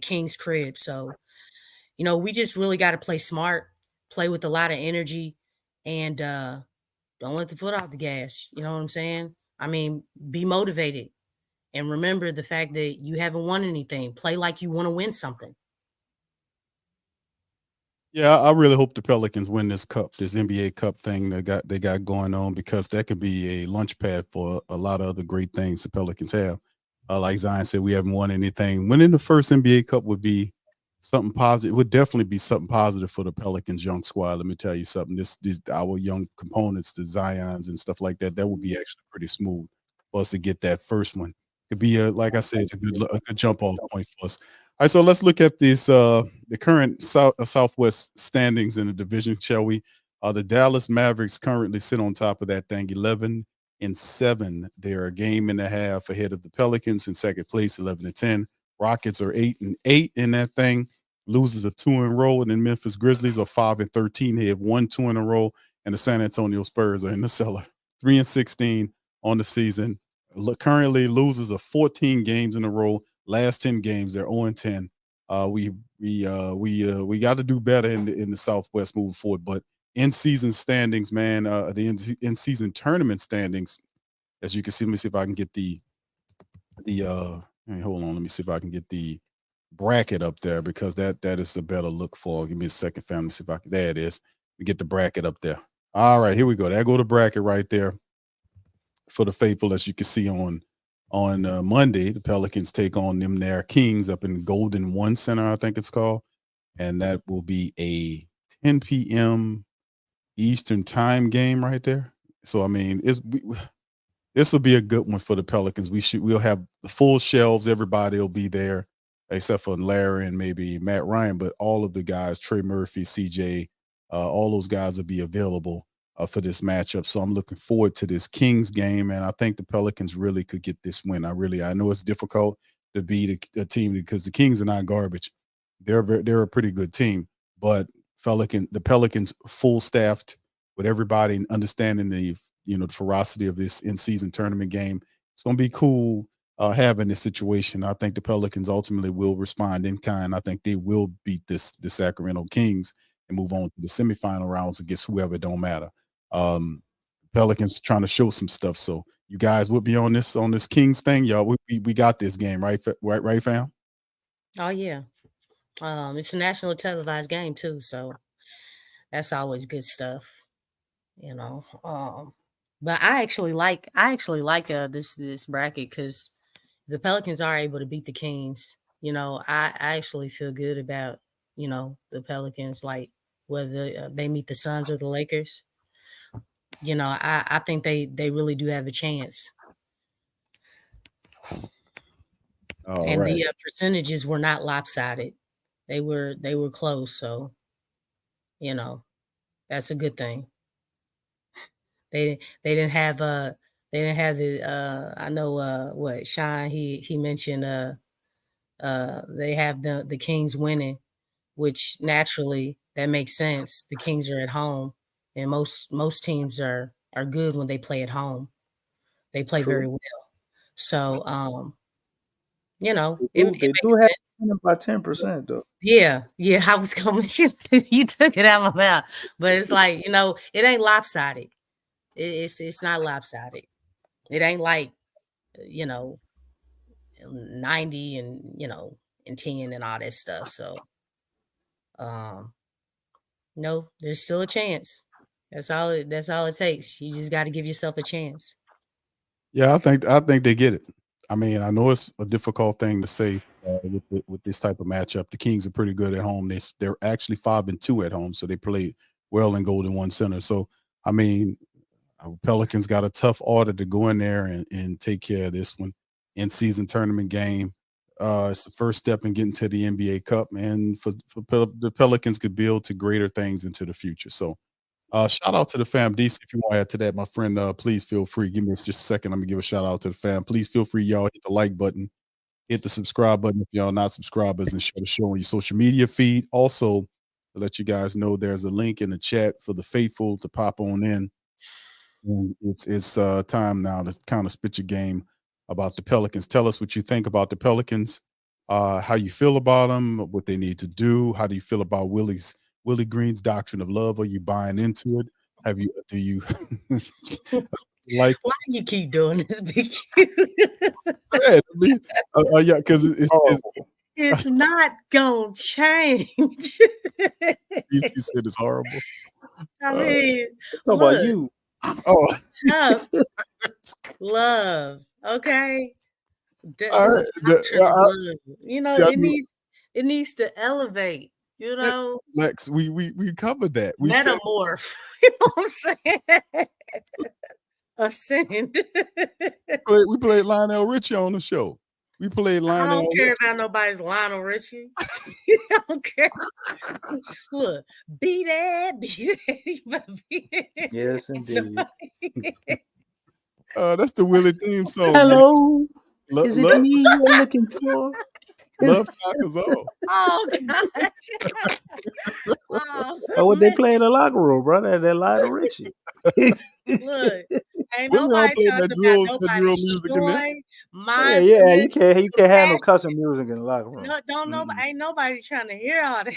King's crib. So, we just really got to play smart, play with a lot of energy, and don't let the foot off the gas. You know what I'm saying? I mean, be motivated and remember the fact that you haven't won anything. Play like you want to win something. Yeah, I really hope the Pelicans win this cup, this NBA Cup thing they got going on, because that could be a launch pad for a lot of other great things the Pelicans have. Like Zion said, we haven't won anything. Winning the first NBA Cup would be something positive. It would definitely be something positive for the Pelicans young squad. Let me tell you something. These our young components, the Zions and stuff like that, that would be actually pretty smooth for us to get that first one. It'd be like I said, a good jump off point for us. All right, so let's look at this the current Southwest standings in the division, shall we? The Dallas Mavericks currently sit on top of that thing, 11-7. They're a game and a half ahead of the Pelicans in second place, 11-10. Rockets are 8-8 in that thing. Losers of 2 in a row, and then Memphis Grizzlies are 5-13. They have won 2 in a row, and the San Antonio Spurs are in the cellar, 3-16 on the season. Currently, losers of 14 games in a row. Last 10 games, they're 0-10. We got to do better in the Southwest moving forward. But in season standings, man, the in season tournament standings, as you can see, let me see if I can get the hey, hold on, let me see if I can get the bracket up there, because that is a better look for. Give me a second, fam. Let me see if I can. There it is. We get the bracket up there. All right, here we go. There go the bracket right there for the faithful, as you can see on Monday. The Pelicans take on them their Kings up in Golden One Center, I think it's called, and that will be a 10 p.m. Eastern time game right there. So I mean, this will be a good one for the Pelicans. We'll have the full shelves. Everybody will be there except for Larry and maybe Matt Ryan, but all of the guys, Trey Murphy, CJ, all those guys will be available for this matchup. So I'm looking forward to this Kings game, and I think the Pelicans really could get this win. I know it's difficult to beat a team because the Kings are not garbage. They're a pretty good team, but the Pelicans full staffed with everybody understanding the ferocity of this in-season tournament game. It's gonna be cool having this situation. I think the Pelicans ultimately will respond in kind. I think they will beat the Sacramento Kings and move on to the semifinal rounds against whoever. It don't matter. Pelicans trying to show some stuff. So you guys would be on this Kings thing, y'all. We got this game, right, fam? Oh yeah. It's a national televised game too, so that's always good stuff, you know. But I actually like this bracket because the Pelicans are able to beat the Kings. I actually feel good about the Pelicans, like whether they meet the Suns or the Lakers. I think they really do have a chance, All and right. the percentages were not lopsided. They were close, so you know that's a good thing. They didn't have the I know what Sean he mentioned they have the Kings winning, which naturally that makes sense. The Kings are at home, and most teams are good when they play at home. They play True. very well. So They it do. They makes do have sense. winning by 10% though. Yeah, yeah. I was gonna mention you took it out of my mouth, but it's like it ain't lopsided. It's not lopsided. It ain't like you know 90 and and 10 and all that stuff. So um No, there's still a chance. That's all it takes. You just got to give yourself a chance. Yeah, I think they get it. I mean, I know it's a difficult thing to say with this type of matchup. The Kings are pretty good at home. They're actually 5-2 at home, so they play well in Golden One Center. So I mean, Pelicans got a tough order to go in there and take care of this one in season tournament game. It's the first step in getting to the NBA Cup, and for the Pelicans could build to greater things into the future. So shout out to the fam. DC, if you want to add to that, my friend, please feel free. Give me just a second. I'm gonna give a shout out to the fam. Please feel free, y'all. Hit the like button, hit the subscribe button if y'all not subscribers, and share the show on your social media feed. Also, to let you guys know, there's a link in the chat for the faithful to pop on in. And it's time now to kind of spit your game about the Pelicans. Tell us what you think about the Pelicans, how you feel about them, what they need to do. How do you feel about Willie Green's doctrine of love? Are you buying into it? Do you like? Why do you keep doing this, Big I mean, yeah, because it's not gonna change. DC said it's horrible. I mean, Talk about look, you. Oh, tough love. Okay. all right. You know, See, I it knew- needs to elevate. You know, Lex, we covered that. We said metamorph. You know what I'm saying? Ascend. we played Lionel Richie on the show. We played I Lionel. don't care about nobody's Lionel Richie. I don't care. Look, be that, be that. You better be that. Yes, indeed. That's the Willie theme song. Hello, Lo- is it love, me you're looking for? love conquers all. Oh gosh. Oh, Oh, what they man. play in the locker room, brother? That Lionel Richie. Look, ain't Willie don't nobody play talking that drill about music nobody's in there. joy, Yeah, yeah. You mindfulness, can't have no compassion. cussing music in the locker room. No, don't know. Mm-mm. Ain't nobody trying to hear all that.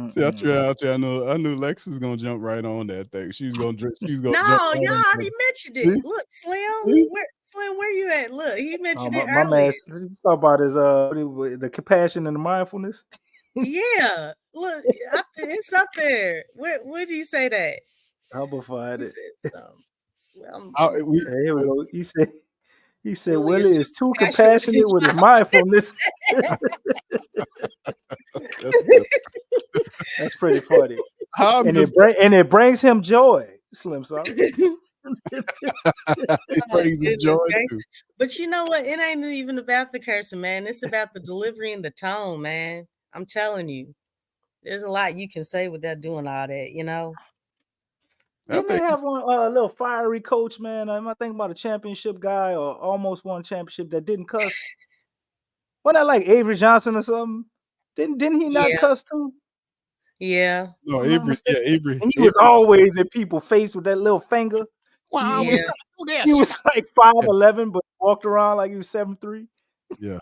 See, I Mm-mm. threw out there. I knew Lex was gonna jump right on that thing. She's gonna jump No, right y'all on already that. mentioned See? it. Look, See? Slim, where you at? Look, he Oh, mentioned it my man, earlier. you talk about his the compassion and the mindfulness. Yeah, look, it's up there. Where do you say that? I'm gonna find He it. said something. Well, Hey, here we go. He said Willie Willie is too compassionate with his mindfulness. That's good. That's pretty funny. I'm And just it brings him joy, Slim Song. it brings him joy too. But you know what? It ain't even about the cursing, man. It's about the delivery and the tone, man. I'm telling you, there's a lot you can say without doing all that, you know. I Didn't they think have one a little fiery coach, man? Am I thinking about a championship guy or almost won a championship that didn't cuss? Wasn't that like Avery Johnson or something? Didn't he not Yeah, cuss too? yeah, no Am I Avery. Yeah, mistaken? Avery. And he was always in people's face with that little finger. Wow, He, we yeah. gotta do this. he was like 5'11", but walked around like he was 7'3". Yeah,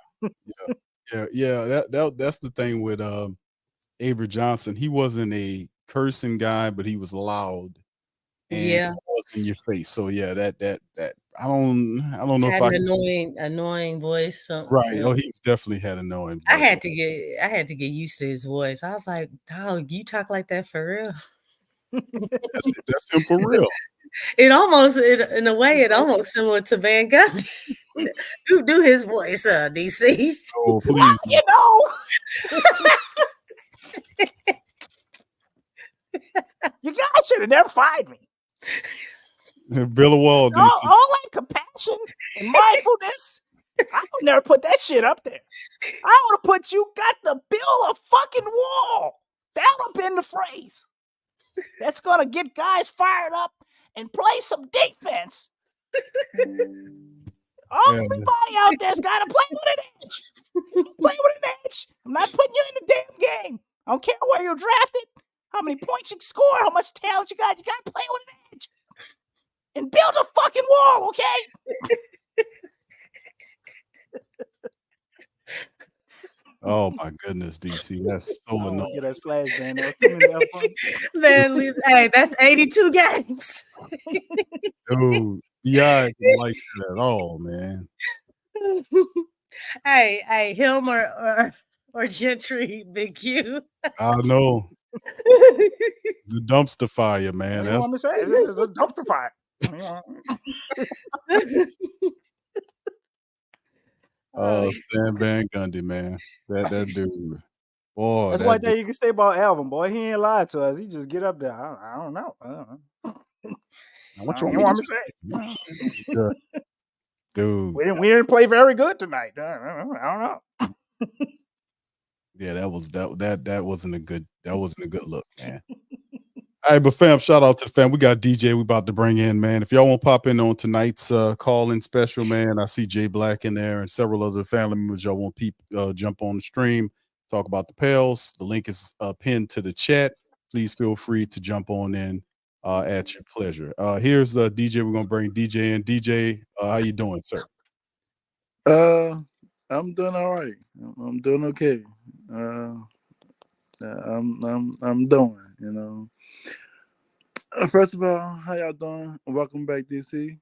yeah. That's the thing with Avery Johnson. He wasn't a cursing guy, but he was loud and Yeah. he was in your face. So yeah, that I don't know if Had I an can say annoying voice. right. Oh, he's definitely had annoying voice. I had to get used to his voice. I was like, dog, you talk like that for real? That's him for real. In a way, it almost similar to Van Gundy. do his voice, DC. Oh, please. You know, you guys should have never fired me. Bill Wall, DC. All that compassion and mindfulness, I would never put that shit up there. I would have put you got to build a fucking wall. That would have been the phrase. That's gonna get guys fired up and play some defense. Everybody out there's gotta play with an edge. Play with an edge. I'm not putting you in the damn game. I don't care where you're drafted, how many points you score, how much talent you got. You gotta play with an edge. And build a fucking wall, okay? Oh my goodness, DC. That's so annoying. Get us flash band. Man, hey, that's 82 games. Dude, yeah, I didn't like that at all, man. Hey, him or or Gentry, Big Q. I know the dumpster fire, man. You want me to say this is a dumpster fire. Stan Van Gundy, man. That dude. Boy, That's that one dude. thing you can say about Alvin, boy. He ain't lied to us. He just get up there. I don't know. What You want me to say? Yeah. Dude. We didn't play very good tonight. I don't know. Yeah, that wasn't a good look, man. All right, but fam, shout out to the fam. We got DJ we about to bring in, man. If y'all want to pop in on tonight's call-in special, man, I see Jay Black in there and several other family members. Y'all want jump on the stream, talk about the Pels. The link is pinned to the chat. Please feel free to jump on in at your pleasure. Here's DJ. We're gonna bring DJ in. DJ, how you doing, sir? I'm doing all right. I'm doing okay. I'm doing, you know. First of all, how y'all doing? Welcome back, DC.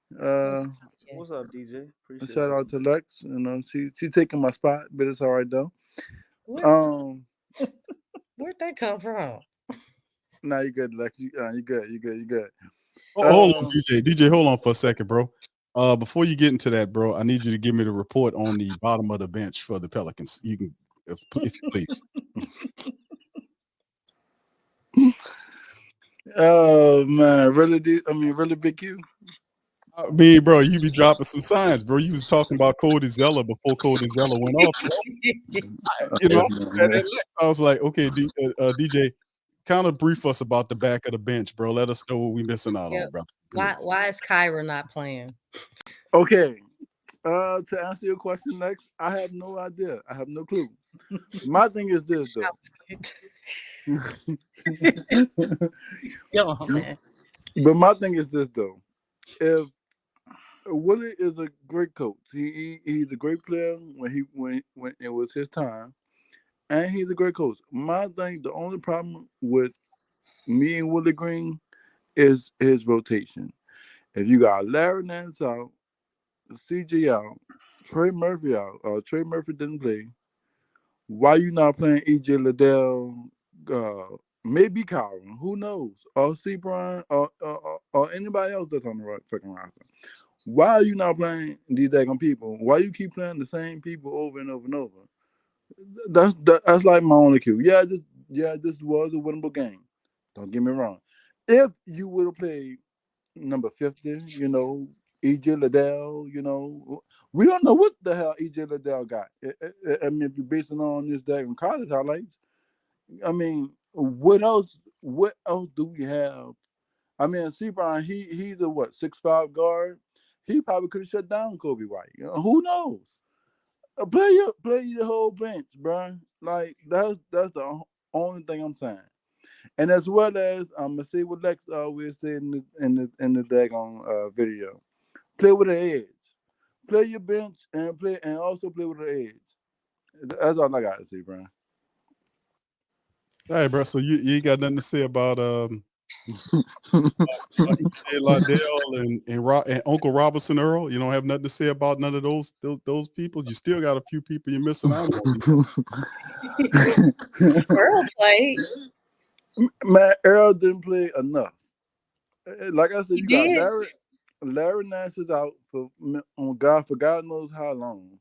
What's up, DJ? Appreciate Shout out to Lex. You know, she taking my spot, but it's all right though. Where'd that come from? Nah, you good, Lex. You good. You good. Hold on, DJ, hold on for a second, bro. Before you get into that, bro, I need you to give me the report on the bottom of the bench for the Pelicans. You can, if you please. Oh man, really? Really, Big Q? I mean, bro, you be dropping some signs, bro. You was talking about Cody Zeller before Cody Zeller went off. You know, I was like, okay, DJ, kind of brief us about the back of the bench, bro. Let us know what we missing out on, bro. Why is Kyra not playing? Okay. To answer your question next, I have no idea. I have no clue. My thing is this though. Yo, man. But my thing is this though. If Willie is a great coach, he's a great player when it was his time, and he's a great coach. My thing, the only problem with me and Willie Green is his rotation. If you got Larry Nance out, CJ out, Trey Murphy out, Trey Murphy didn't play, why you not playing EJ Liddell, maybe Kyron, who knows, or C. Brian, or anybody else that's on the right freaking roster? Why are you not playing these daggone people? Why you keep playing the same people over and over and over? That's like my only cue. Yeah, this was a winnable game. Don't get me wrong. If you would have played number 50, you know, EJ Liddell, you know, we don't know what the hell EJ Liddell got. I mean, if you're basing on this daggone college highlights, I mean, what else do we have? I mean, C. Brian, he's a 6'5" guard. He probably could have shut down Kobe White. You know, who knows? Play your whole bench, bro. Like that's the only thing I'm saying. And as well as I'm gonna say what Lex always said in the daggone video. Play with an edge. Play your bench and also play with an edge. That's all I got to say, Brian. All right, bro. So you ain't got nothing to say about Liddell and Uncle Robinson Earl. You don't have nothing to say about none of those people. You still got a few people you're missing out on. Earl played. Man, Earl didn't play enough. Like I said, He you did. got Larry Nance is out for God knows how long.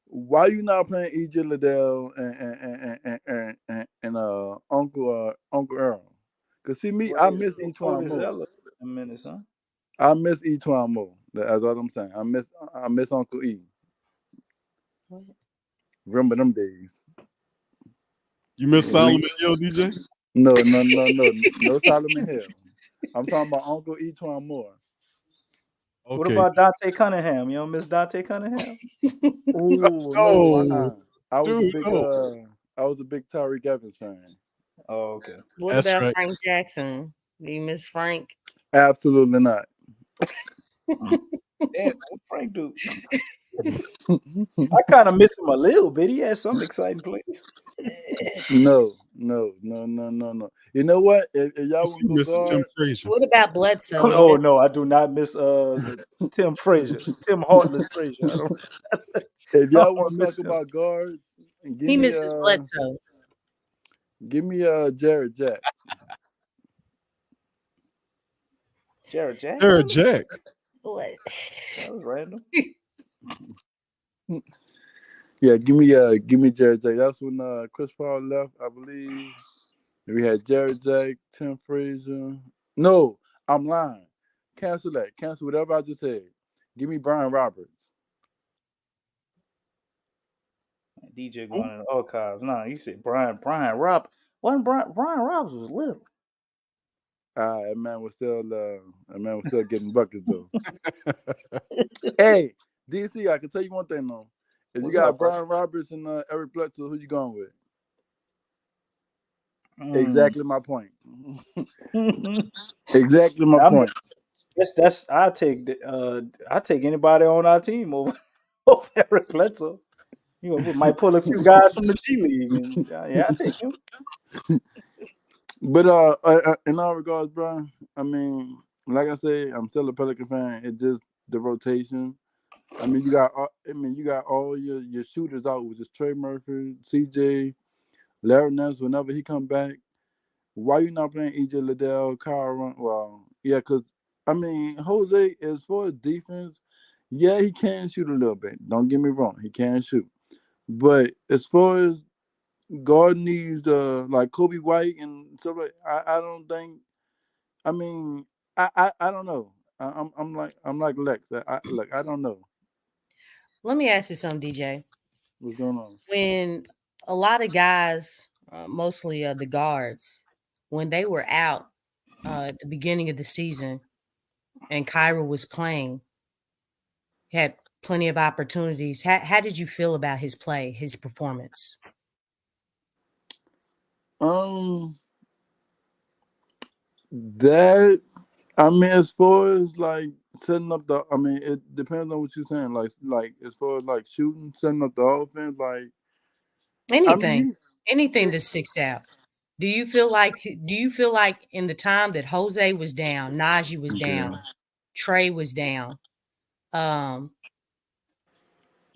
Why you not playing EJ Liddell and Uncle Earl? Cause see me, I miss Etwan Moore. A minute, son. I miss Etwan Moore. That's all I'm saying. I miss Uncle E. What? Remember them days? You miss Solomon Hill, DJ? No, Solomon Hill. I'm talking about Uncle Etwan Moore. Okay. What about Dante Cunningham? You don't miss Dante Cunningham? Oh no! I was a big Tyreek Evans fan. Oh, okay. What That's about right. Frank Jackson? Do you miss Frank? Absolutely not. Damn, what Frank do? I kind of miss him a little bit. He had some exciting plays. No. You know what? If y'all want to go Mr. Tim guard, Frazier. What about Bledsoe? Oh no, I do not miss Tim Frazier, Tim Heartless Frazier. I don't. if I y'all don't want to miss talk him. about guards, Give He me misses Bledsoe. Jared Jack. Jared Jack. Jared Really? Jack. What? That was random. Yeah, give me Jared Jack. That's when Chris Paul left, I believe. We had Jared Jack, Tim Frazier. No, I'm lying. Cancel that. Cancel whatever I just said. Give me Brian Roberts. DJ going in the archives. No, you said Brian Rob. Wasn't Brian Robbins was little. That man was still getting buckets though. Hey, DC, I can tell you one thing though. If What's you got up, bro? Brian Roberts and Eric Bledsoe, who you going with? Exactly. Exactly my point. Exactly my point. That's I take anybody on our team over Eric Bledsoe. You know, we might pull a few guys from the G League, and yeah, I take him. But in all regards, bro, I mean, like I said, I'm still a Pelican fan. It's just the rotation. I mean, you got all your shooters out with just Trey Murphy, CJ, Larry Nance. Whenever he come back, why you not playing EJ Liddell, Kyle? Well, yeah, because I mean, Jose, as far as defense, yeah, he can shoot a little bit. Don't get me wrong, he can shoot. But as far as guard needs, like Kobe White and stuff like, I don't think. I mean, I don't know. I'm like Lex. Look, I don't know Let me ask you something, DJ. what's going on. When a lot of guys, mostly the guards, when they were out at the beginning of the season and Kyra was playing, he had plenty of opportunities. How did you feel about his play, his performance? That I mean, as far as like setting up the, I mean, it depends on what you're saying. Like as far as like shooting, setting up the offense, like I Anything, mean, anything that sticks out. Do you feel like in the time that Jose was down, Najee was okay. down, Trey was down, um,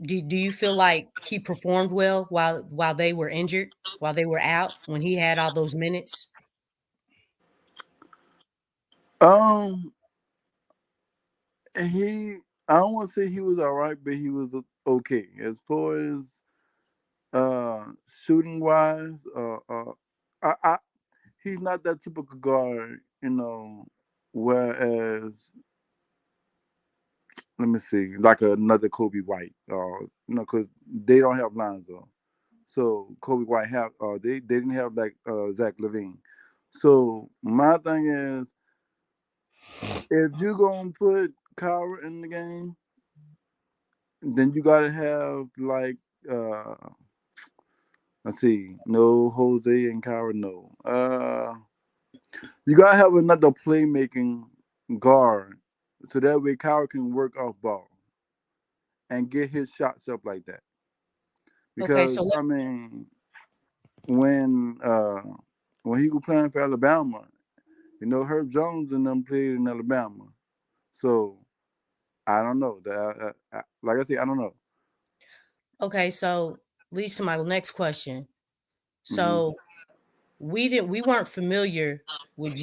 do you feel like he performed well while they were injured, while they were out, when he had all those minutes? Um, he, I don't want to say he was all right, but he was okay as far as shooting wise. I he's not that typical guard, you know. Whereas, let me see, like another Kobe White, because they don't have Lonzo. So Kobe White they didn't have like Zach Levine. So my thing is, if you're gonna put Kyra in the game, then you gotta have like let's see, no Jose and Kyra, no. You gotta have another playmaking guard, so that way Kyra can work off ball and get his shots up like that. Okay, Because so I mean, when he was playing for Alabama, you know, Herb Jones and them played in Alabama. So I don't know. Like I said, I don't know. so leads to my next question. Hmm. So we weren't familiar with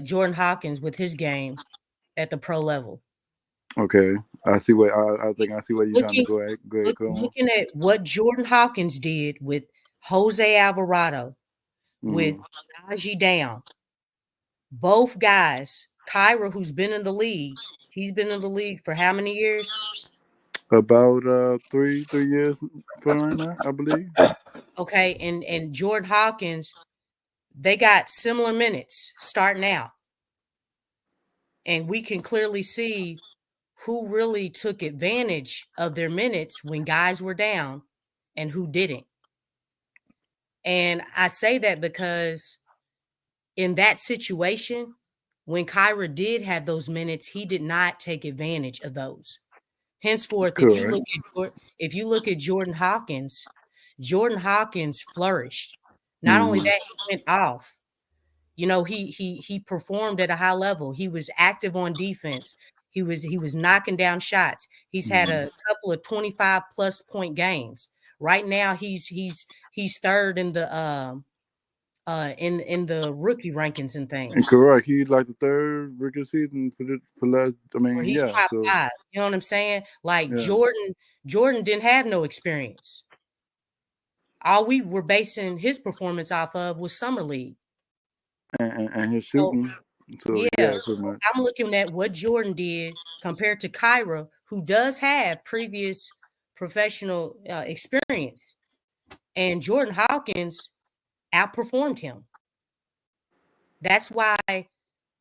Jordan Hawkins with his game at the pro level. Okay, I see what I think. I see where you're trying to Looking go at. Go ahead, come on. looking at what Jordan Hawkins did with Jose Alvarado, with Hmm. Najee down, both guys, Kyra, who's been in the league, he's been in the league for how many years? About 3 years from right now, I believe. Okay, and Jordan Hawkins, they got similar minutes starting out. And we can clearly see who really took advantage of their minutes when guys were down and who didn't. And I say that because in that situation, when Kyra did have those minutes, he did not take advantage of those. Henceforth, Correct. if you look at Jordan Hawkins flourished. Not only Hmm. that, he went off. You know, he performed at a high level. He was active on defense. He was knocking down shots. He's had Hmm. a couple of 25 plus point games. Right now, he's third in the in the rookie rankings and And things, correct, he's like the third rookie season for last. I or mean, he's yeah. top So 5. You know what I'm saying? Like yeah, Jordan didn't have no experience. All we were basing his performance off of was summer league. and his So shooting. So yeah, yeah, pretty much. I'm looking at what Jordan did compared to Kyra, who does have previous professional experience, and Jordan Hawkins outperformed him. That's why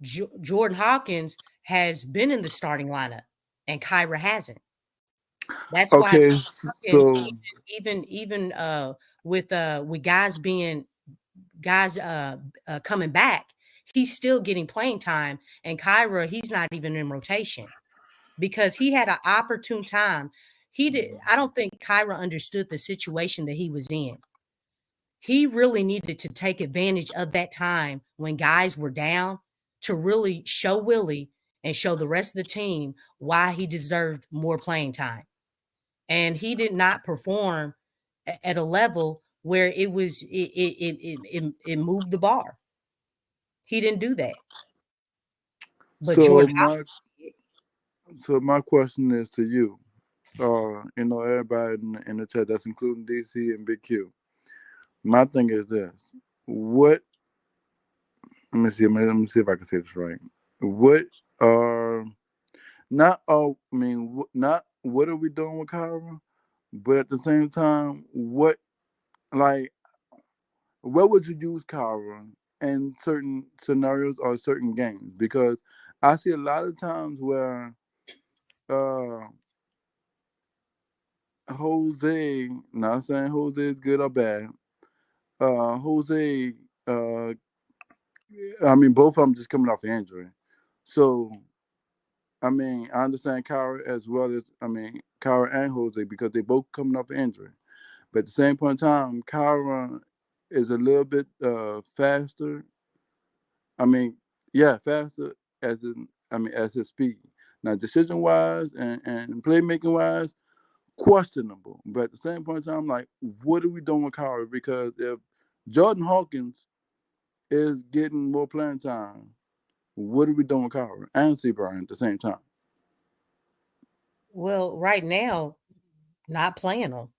Jordan Hawkins has been in the starting lineup and Kyra hasn't. That's why Okay, Hawkins, so even with guys coming back, he's still getting playing time, and Kyra, he's not even in rotation because he had an opportune time. I don't think Kyra understood the situation that he was in. He really needed to take advantage of that time when guys were down to really show Willie and show the rest of the team why he deserved more playing time. And he did not perform at a level where it moved the bar. He didn't do that. But so Jordan my Hawkins did. so my question is to you. Everybody in the chat, that's including DC and Big Q. My thing is this: what? Let me see. Let me see if I can say this right. What are not all? I mean, not what are we doing with Kyra, but at the same time, like where would you use Kyra in certain scenarios or certain games? Because I see a lot of times where uh Jose, not saying Jose is good or bad. Jose, I mean, both of them just coming off the injury. So, I mean, I understand Kyra as well as, I mean, Kyra and Jose because they both coming off the injury. But at the same point in time, Kyra is a little bit faster. I mean, yeah, faster as his speed. Now, decision wise and playmaking wise, questionable. But at the same point in time, like, what are we doing with Kyra? Because if Jordan Hawkins is getting more playing time, what are we doing with Kyra and C. Brian at the same time? Well, right now, not playing them.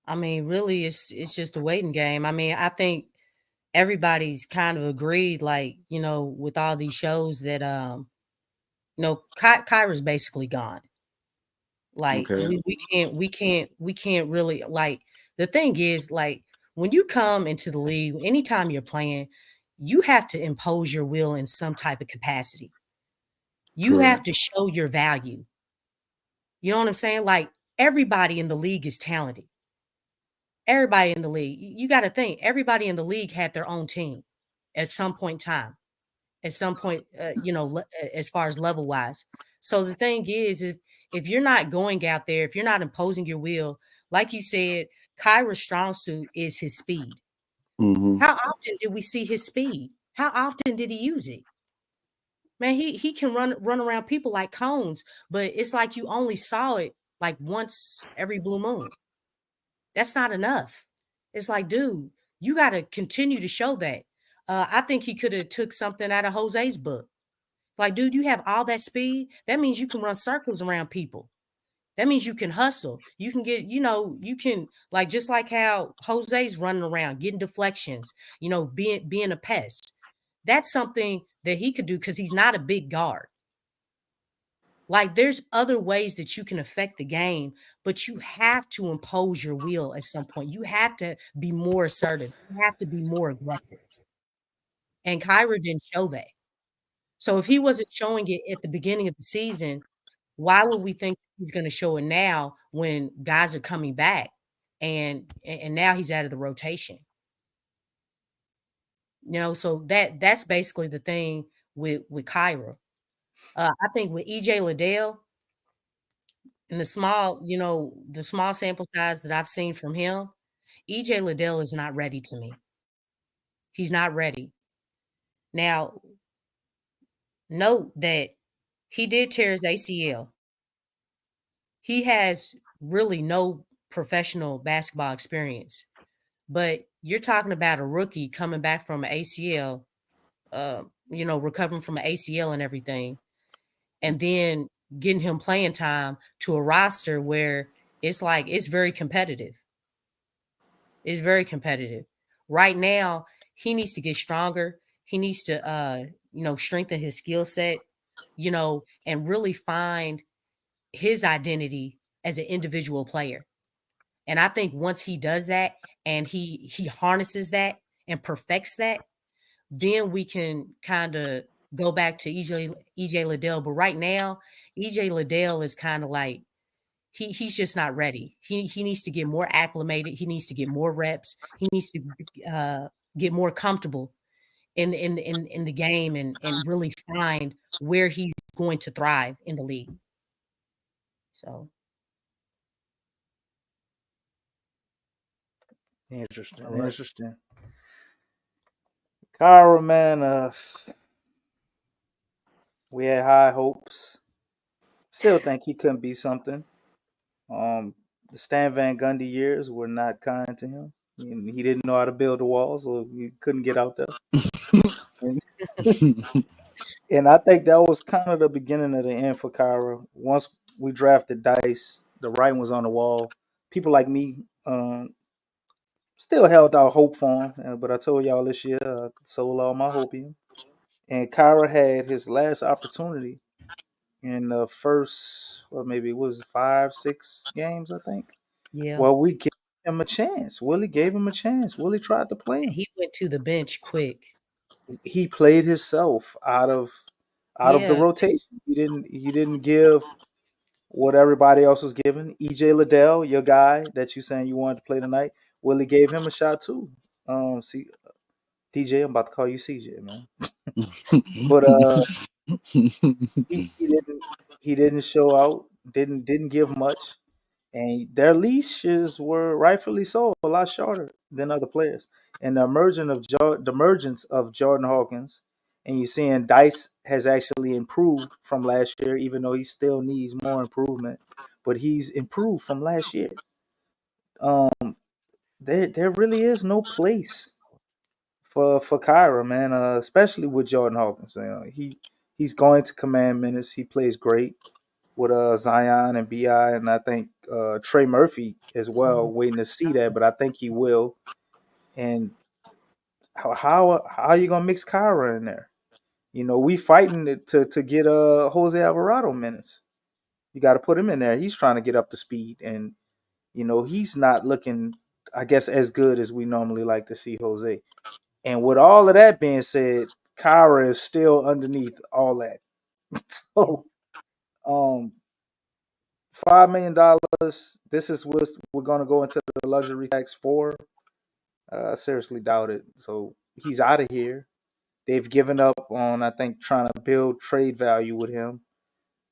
I mean, really, it's just a waiting game. I mean, I think everybody's kind of agreed, like, with all these shows that Kyra's basically gone. Like Okay. we can't really, like, the thing is, like, when you come into the league, anytime you're playing, you have to impose your will in some type of capacity. You have Correct. to show your value. You know what I'm saying? Like, everybody in the league is talented. Everybody in the league. You got to think, everybody in the league had their own team at some point in time. At some point, as far as level wise. So the thing is, if you're not going out there, if you're not imposing your will, like you said, Kyra's strong suit is his speed. Mm-hmm. How often did we see his speed? How often did he use it? Man, he can run around people like cones, but it's like you only saw it like once every blue moon. That's not enough. It's like, dude, you got to continue to show that. I think he could have took something out of Jose's book. Like, dude, you have all that speed. That means you can run circles around people. That means you can hustle. You can get, you can, like, just like how Jose's running around, getting deflections, being a pest. That's something that he could do because he's not a big guard. Like, there's other ways that you can affect the game, but you have to impose your will at some point. You have to be more assertive. You have to be more aggressive. And Kyra didn't show that. So if he wasn't showing it at the beginning of the season, why would we think he's going to show it now when guys are coming back and now he's out of the rotation? So that's basically the thing with Kyra. I think with EJ Liddell and the small sample size that I've seen from him, EJ Liddell is not ready to me. He's not ready. Now, note that he did tear his ACL. He has really no professional basketball experience. But you're talking about a rookie coming back from an ACL, recovering from an ACL and everything, and then getting him playing time to a roster where it's very competitive. It's very competitive. Right now, he needs to get stronger. He needs to strengthen his skill set, and really find his identity as an individual player. And I think once he does that and he harnesses that and perfects that, then we can kind of go back to EJ Liddell. But right now, EJ Liddell is kind of like he's just not ready. He needs to get more acclimated. He needs to get more reps. He needs to get more comfortable in the game and really find where he's going to thrive in the league. So Interesting. All right. Interesting. Kyra, man, we had high hopes. Still think he couldn't be something. The Stan Van Gundy years were not kind to him. He didn't know how to build a wall, so he couldn't get out there. And, and I think that was kind of the beginning of the end for Kyra. Once we drafted Dice, the writing was on the wall. People like me still held out hope for him, but I told y'all this year I sold all my hope in him. And Kyra had his last opportunity in the first, well, maybe it was 5, 6 games, I think. yeah, Well, we gave him a chance. Willie gave him a chance. Willie tried to play him. he went to the bench quick. He played himself out of the Yeah, rotation. He didn't give what everybody else was giving. EJ Liddell, your guy that you saying you wanted to play tonight, Willie gave him a shot too. See, DJ, I'm about to call you CJ, man. But he didn't show out. Didn't give much. And their leashes were rightfully so a lot shorter than other players. And the emergence of Jordan Hawkins, and you're seeing Dice has actually improved from last year, even though he still needs more improvement. But he's improved from last year. Um, there really is no place for Kyra, man. Especially with Jordan Hawkins. He's going to command minutes. He plays great with Zion and Bi, and I think Trey Murphy as well. Waiting to see that, but I think he will. And how are you gonna mix Kyra in there? We fighting to get Jose Alvarado minutes. You got to put him in there. He's trying to get up to speed, and he's not looking, I guess, as good as we normally like to see Jose. And with all of that being said, Kyra is still underneath all that. So, $5 million. This is what we're going to go into the luxury tax for. I seriously doubt it. So he's out of here. They've given up on, I think, trying to build trade value with him.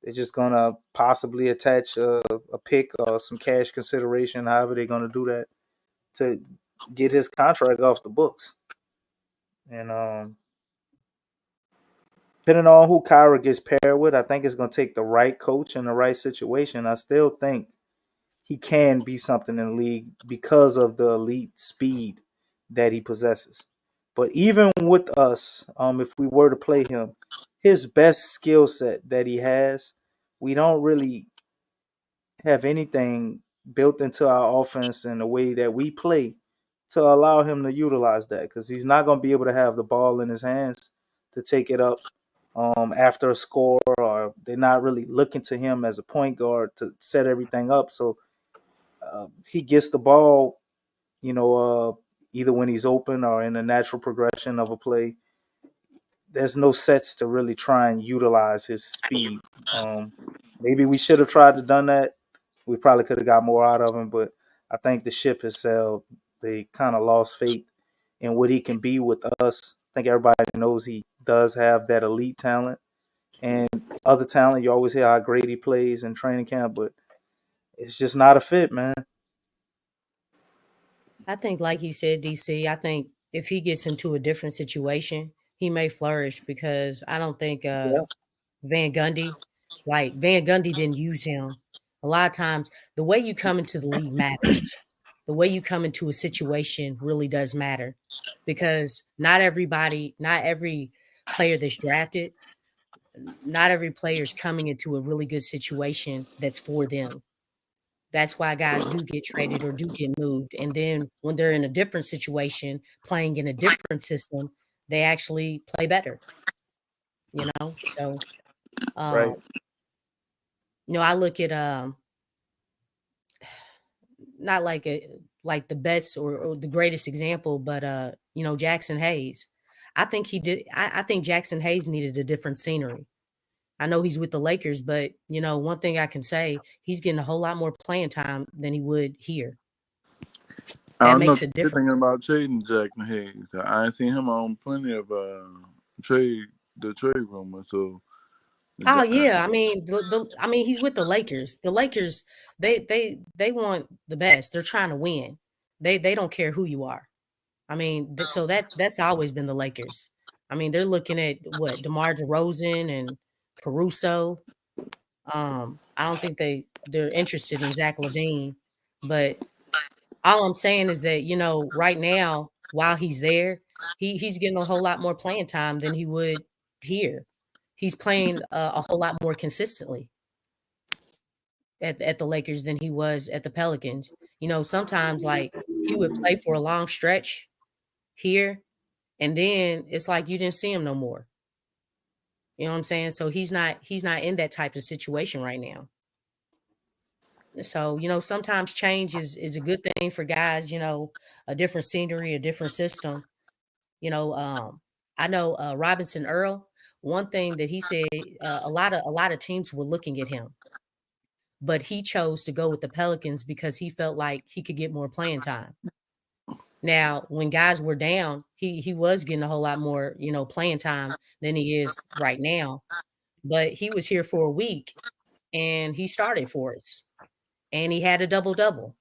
They're just going to possibly attach a pick or some cash consideration, however they're going to do that, to get his contract off the books. And depending on who Kyra gets paired with, I think it's going to take the right coach in the right situation. I still think he can be something in the league because of the elite speed that he possesses. But even with us, if we were to play him, his best skill set that he has, we don't really have anything built into our offense in the way that we play to allow him to utilize that, because he's not going to be able to have the ball in his hands to take it up after a score, or they're not really looking to him as a point guard to set everything up. So he gets the ball, either when he's open or in a natural progression of a play. There's no sets to really try and utilize his speed. Maybe we should have tried to done that. We probably could have got more out of him, but I think the ship has sailed. They kind of lost faith in what he can be with us. I think everybody knows he does have that elite talent, and other talent. You always hear how great he plays in training camp, but it's just not a fit, man. I think, like you said, DC, I think if he gets into a different situation, he may flourish, because I don't think Yeah. Van Gundy didn't use him A lot of times, the way you come into the league matters. The way you come into a situation really does matter, because not every player that's drafted, not every player is coming into a really good situation that's for them. That's why guys do get traded or do get moved. And then when they're in a different situation, playing in a different system, they actually play better, you know? So, Right. um, I look at not like the best or the greatest example, but Jackson Hayes. I think Jackson Hayes needed a different scenery. I know he's with the Lakers, but one thing I can say, he's getting a whole lot more playing time than he would here. I That don't know makes if a you're difference. thinking about trading Jackson Hayes. I ain't seen him on plenty of trade rumors. So Oh yeah, I mean, he's with the Lakers. The Lakers, they want the best. They're trying to win. They don't care who you are. I mean, so that's always been the Lakers. I mean, they're looking at what DeMar DeRozan and Caruso. I don't think they're interested in Zach LaVine, but all I'm saying is that right now, while he's there, he's getting a whole lot more playing time than he would here. He's playing a whole lot more consistently at the Lakers than he was at the Pelicans. Sometimes like he would play for a long stretch here, and then it's like you didn't see him no more. You know what I'm saying? So he's not in that type of situation right now. So, sometimes change is a good thing for guys, a different scenery, a different system. I know Robinson Earl, one thing that he said, a lot of teams were looking at him, but he chose to go with the Pelicans because he felt like he could get more playing time. Now, when guys were down, he was getting a whole lot more, playing time than he is right now. But he was here for a week and he started for us. And he had a double-double.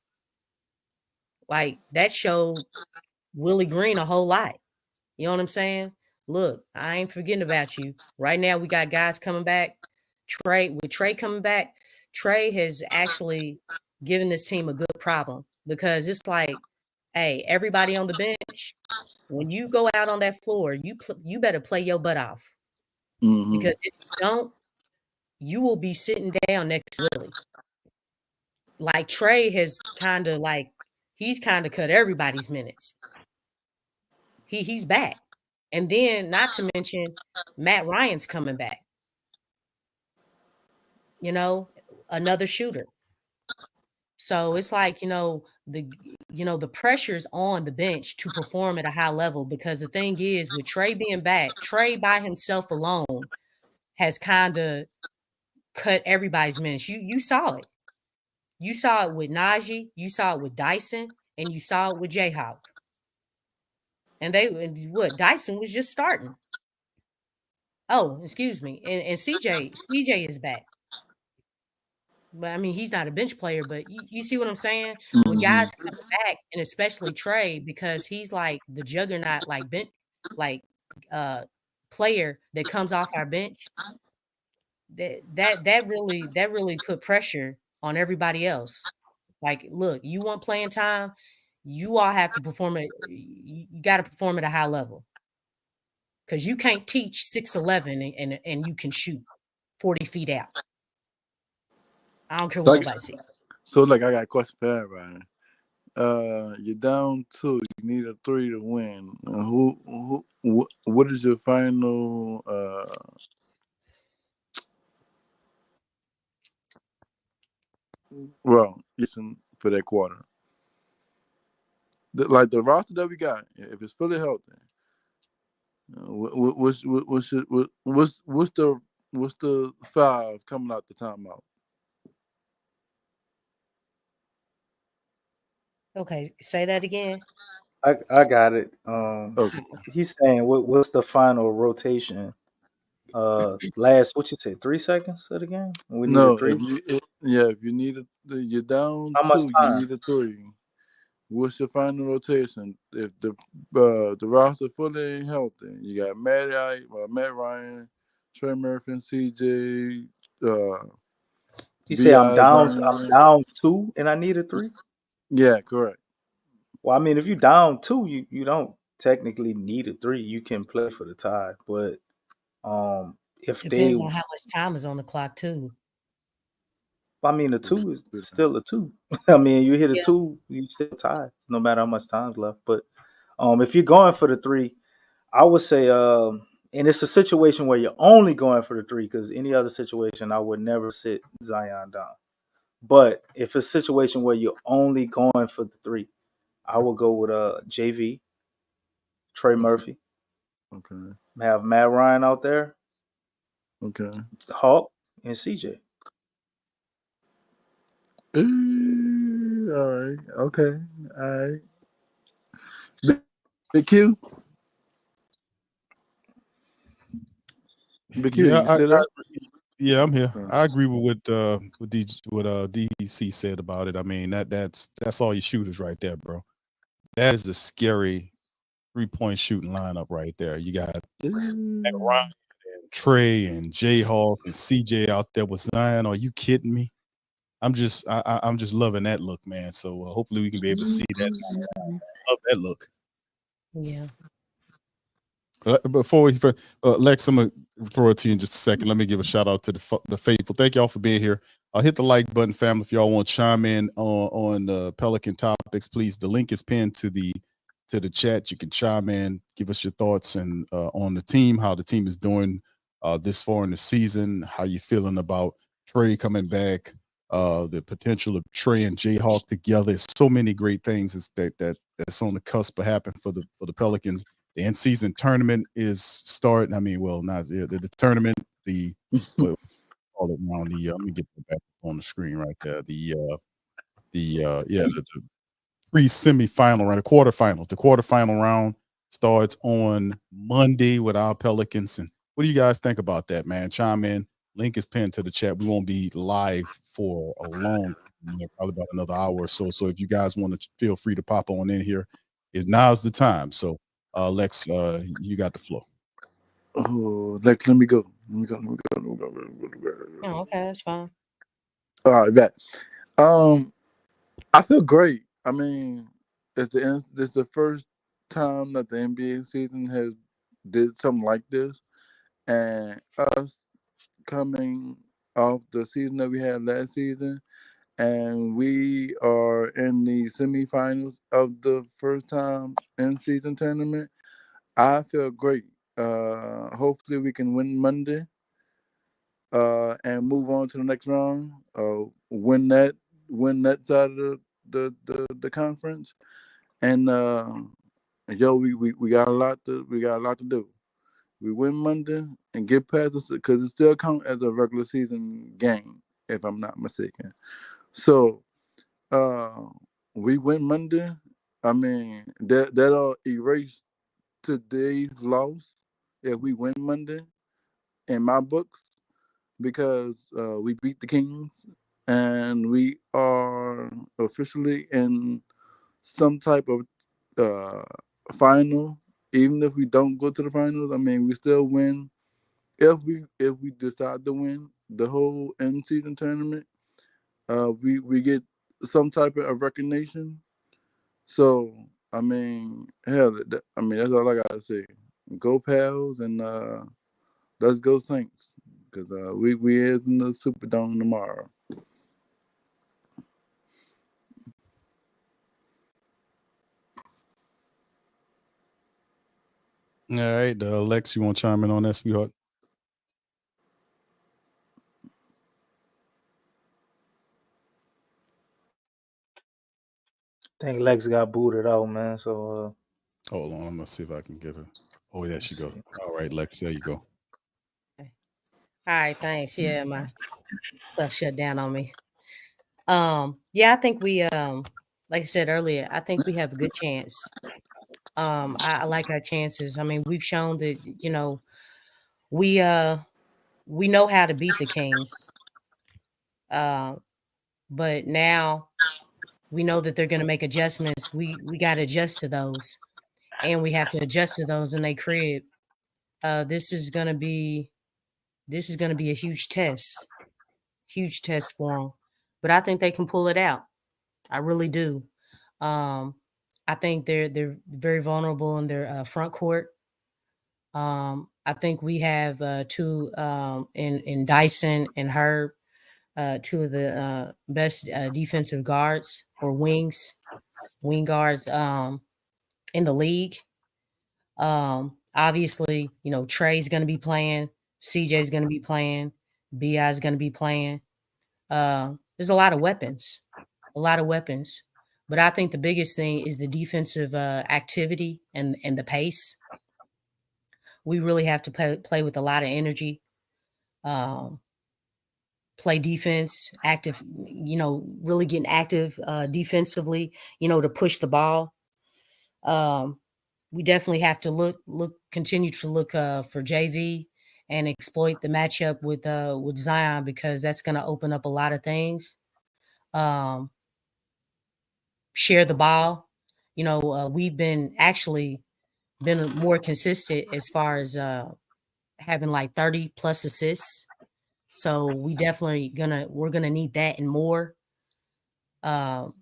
Like that showed Willie Green a whole lot. You know what I'm saying? Look, I ain't forgetting about you. Right now we got guys coming back. Trey coming back, Trey has actually given this team a good problem, because it's like, hey, everybody on the bench, when you go out on that floor, you better play your butt off, Mm-hmm. because if you don't, you will be sitting down next to Willie. Like Trey has he's kind of cut everybody's minutes. He's back. And then not to mention Matt Ryan's coming back. Another shooter. So it's like, the pressure's on the bench to perform at a high level, because the thing is, with Trey being back, Trey by himself alone has kind of cut everybody's minutes. You saw it. You saw it with Najee, you saw it with Dyson, and you saw it with Jayhawk. And Dyson was just starting. Oh, excuse me. And CJ is back. But I mean, he's not a bench player, but you see what I'm saying? With Mm-hmm. guys coming back, and especially Trey, because he's like the juggernaut, like bench, like player that comes off our bench. That really put pressure on everybody else. Like, look, you want playing time, you all have to perform it. You got to perform at a high level, because you can't teach 6'11" and you can shoot 40 feet out. I don't care So, what like, nobody says. I got a question for everybody. You're down 2. You need a 3 to win. What is your final? Listen for that quarter. The roster that we got, if it's fully healthy, what's the 5 coming out the timeout? Okay, say that again. I got it. Okay. He's saying what's the final rotation? Last what you said, 3 seconds of the game? We need a No, three. if you need you're down How much 2, you time? need a 3. What's your final rotation? If the roster fully healthy, you got Matt Ryan, Trey Murphy, CJ, You say I'm B.I. down. I'm Zion. down 2, and I need a 3. Yeah, correct. Well, I mean, if you down 2, you don't technically need a 3. You can play for the tie, but if they, Depends on how much time is on the clock too. I mean, a 2 is still a 2. I mean, you hit a Yeah. 2, you still tie, no matter how much time's left. But if you're going for the 3, I would say, and it's a situation where you're only going for the 3, because any other situation, I would never sit Zion down. But if it's a situation where you're only going for the 3, I would go with JV, Trey Murphy, Okay. have Matt Ryan out there, Okay. Hawk, and CJ. All right. Okay. All right. Big Q. Big Q, Yeah, you still there? yeah, I'm here. Okay. I agree with what DC said about it. I mean, that's all your shooters right there, bro. That is a scary 3-point shooting lineup right there. You got Ryan and Trey and Jayhawk and CJ out there with Zion. Are you kidding me? I'm just loving that look, man. So hopefully we can be able to see that. Love that look. Yeah. Before we, Lex, I'm gonna throw it to you in just a second. Let me give a shout out to the faithful. Thank y'all for being here. Hit the like button, family. If y'all want to chime in on the Pelican topics, please. The link is pinned to the chat. You can chime in, give us your thoughts and on the team, how the team is doing this far in the season, how you feeling about Trey coming back, the potential of Trey and Jayhawk together. So many great things that's on the cusp of happening for the Pelicans. The in-season tournament is starting. I mean, well, not the tournament. The what call it now? Let me get it back on the screen right there. The pre-semifinal round, the quarterfinals. The quarterfinal round starts on Monday with our Pelicans. And what do you guys think about that, man? Chime in. Link is pinned to the chat. We won't be live for a long, probably about another hour or so. So if you guys want to, feel free to pop on in here. Now's the time. So Lex, you got the floor. Oh, Lex, let me go. Let me go. Oh, okay, that's fine. All right, back. I feel great. I mean, it's the first time that the NBA season has did something like this, and us coming off the season that we had last season, and we are in the semifinals of the first time in season tournament. I feel great. Hopefully we can win Monday, and move on to the next round. Win that side of the conference, and yo, we got a lot to do. We win Monday and get past this because it still counts as a regular season game, if I'm not mistaken. So we win Monday. I mean that'll erase today's loss if we win Monday in my books because we beat the Kings and we are officially in some type of final. Even if we don't go to the finals, I mean we still win. If we decide to win the whole end season tournament, we get some type of recognition. So I mean, hell, I mean that's all I gotta say. Go Pals and let's go Saints because we is in the Superdome tomorrow. All right, Lex, you want to chime in on that, sweetheart? I think Lex got booted out, man. So Hold on, I'm gonna see if I can get her. Oh, there she let's go. see. All right, Lex, there you go. All right, thanks. Yeah, my stuff shut down on me. Yeah, I think we like I said earlier, I think we have a good chance. I like our chances. I mean, we've shown that, we we know how to beat the Kings. Uh, but now we know that they're gonna make adjustments. We gotta adjust to those. And we have to adjust to those in their crib. This is gonna be a huge test. huge test for them. But I think they can pull it out. I really do. Um, I think they're very vulnerable in their front court. I think we have two in Dyson and Herb, two of the best defensive guards or wing guards in the league. Obviously, Trey's going to be playing, CJ's going to be playing, Bi's going to be playing. There's a lot of weapons, But I think the biggest thing is the defensive activity and the pace. We really have to play with a lot of energy, um, play defense, active, really getting active defensively, to push the ball. We definitely have to continue to look for JV and exploit the matchup with Zion, because that's going to open up a lot of things. Share the ball. We've been more consistent as far as having like 30 plus assists. So we're gonna need that and more. Got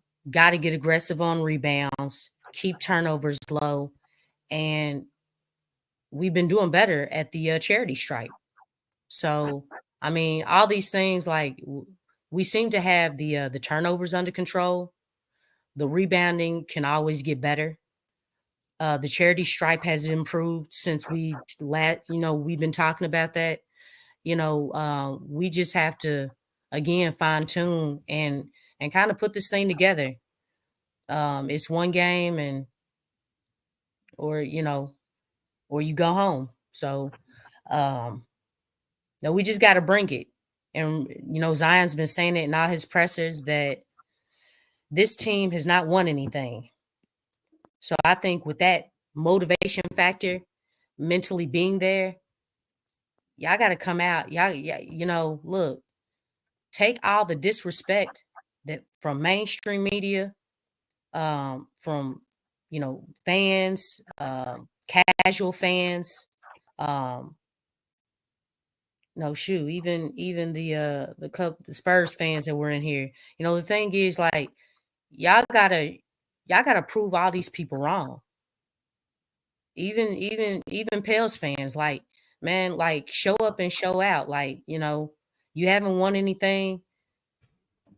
to get aggressive on rebounds, keep turnovers low, and we've been doing better at the charity stripe. So I mean, all these things, like we seem to have the turnovers under control. The rebounding can always get better. The charity stripe has improved since we've been talking about that. We just have to again fine tune and kind of put this thing together. It's one game, or you go home. So no, we just got to bring it. And Zion's been saying it in all his pressers that this team has not won anything. So I think with that motivation factor, mentally being there, y'all got to come out. Look, take all the disrespect that from mainstream media, from fans, casual fans, no shoot, even the Spurs fans that were in here. The thing is, like, y'all gotta prove all these people wrong. Even Pels fans, like, man, like, show up and show out. Like, you haven't won anything.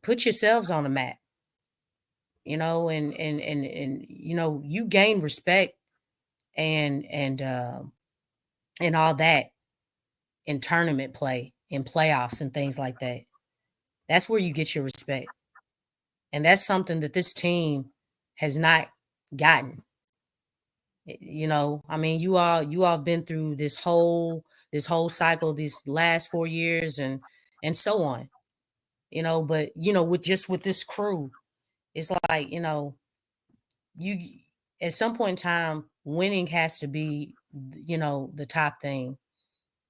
Put yourselves on the map. And you gain respect and all that in tournament play, in playoffs and things like that. That's where you get your respect. And that's something that this team has not gotten. I mean, you all have been through this whole cycle, these last 4 years and so on. But with this crew, it's like, you at some point in time, winning has to be, the top thing.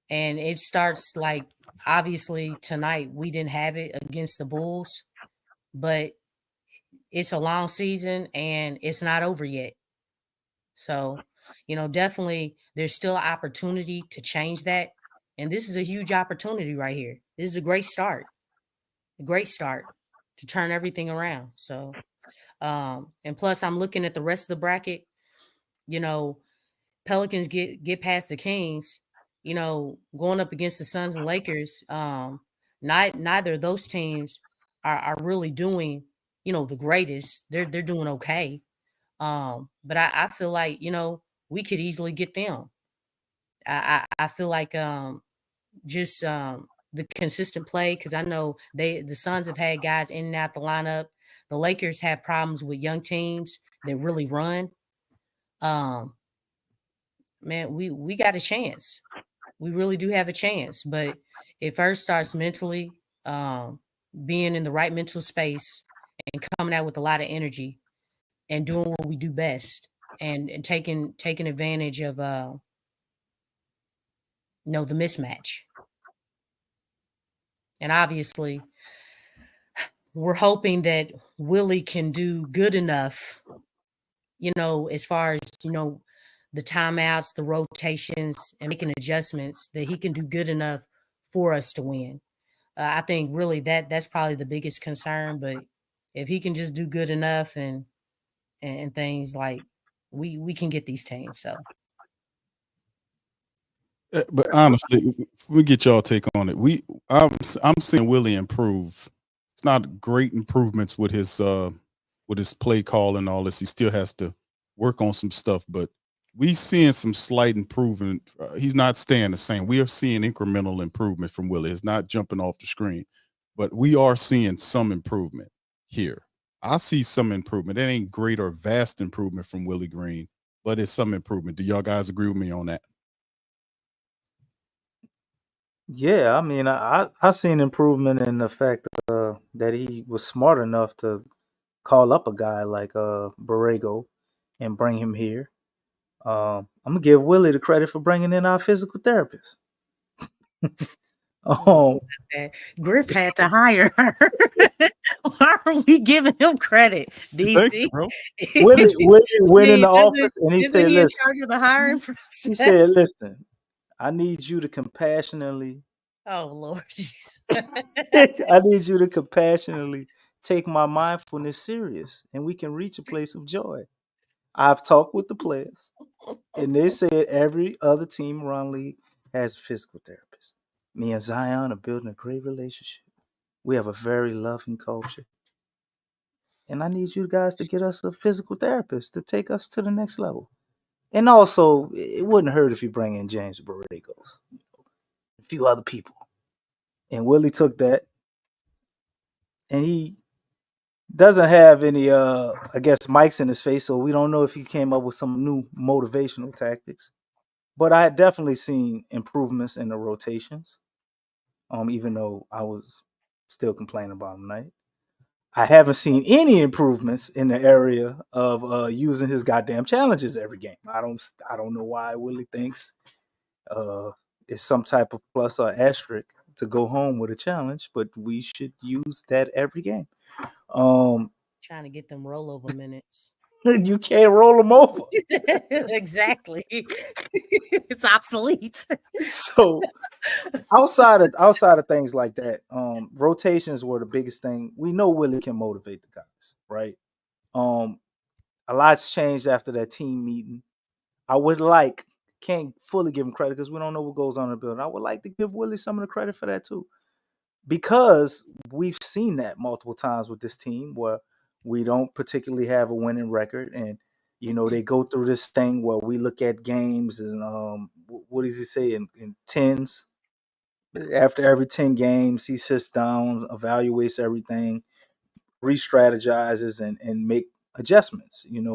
And it starts, like, obviously tonight we didn't have it against the Bulls, but it's a long season and it's not over yet. So, definitely there's still opportunity to change that. And this is a huge opportunity right here. This is a great start to turn everything around. So, and plus I'm looking at the rest of the bracket, Pelicans get past the Kings, going up against the Suns and Lakers. Neither of those teams are really doing, the greatest. They're doing okay. But I feel like, we could easily get them. I feel like just the consistent play, because I know the Suns have had guys in and out the lineup. The Lakers have problems with young teams that really run. Man, we got a chance. We really do have a chance, but it first starts mentally, being in the right mental space and coming out with a lot of energy and doing what we do best, and taking advantage of the mismatch. And obviously, we're hoping that Willie can do good enough, as far as, the timeouts, the rotations, and making adjustments, that he can do good enough for us to win. I think really that's probably the biggest concern. But if he can just do good enough and things like we can get these teams. So But honestly, we get y'all take on it. I'm seeing Willie improve. It's not great improvements with his play call and all this. He still has to work on some stuff, but we seeing some slight improvement. He's not staying the same. We are seeing incremental improvement from Willie. It's not jumping off the screen, but we are seeing some improvement here. I see some improvement. It ain't great or vast improvement from Willie Green, but it's some improvement. Do y'all guys agree with me on that? Yeah, I mean, I seen improvement in the fact that he was smart enough to call up a guy like Borrego and bring him here. I'm gonna give Willie the credit for bringing in our physical therapist. Um, Grip had to hire her. Why are we giving him credit, Thank you, DC? bro. Willie went in the office Isn't, and he isn't said, he in "Listen," charge of the hiring he process? said, "Listen, I need you to compassionately Oh Lord, jeez. I need you to compassionately take my mindfulness serious and we can reach a place of joy. I've talked with the players and they said every other team around the league has a physical therapist. Me and Zion are building a great relationship. We have a very loving culture. And I need you guys to get us a physical therapist to take us to the next level. And also, it wouldn't hurt if you bring in James Borregos, a few other people." And Willie took that and he doesn't have any I guess mics in his face, so we don't know if he came up with some new motivational tactics. But I had definitely seen improvements in the rotations. Even though I was still complaining about him tonight. I haven't seen any improvements in the area of using his goddamn challenges every game. I don't know why Willie thinks uh it's some type of plus or asterisk to go home with a challenge, but we should use that every game. Um Trying to get them rollover minutes. you can't roll them over. Exactly. It's obsolete. So outside of things like that, rotations were the biggest thing. We know Willie can motivate the guys, right? Um, a lot's changed after that team meeting. I would like can't fully give him credit because we don't know what goes on in the building. I would like to give Willie some of the credit for that too, because we've seen that multiple times with this team where we don't particularly have a winning record, and they go through this thing where we look at games and what does he say in tens. After every 10 games, he sits down, evaluates everything, re-strategizes, and make adjustments. And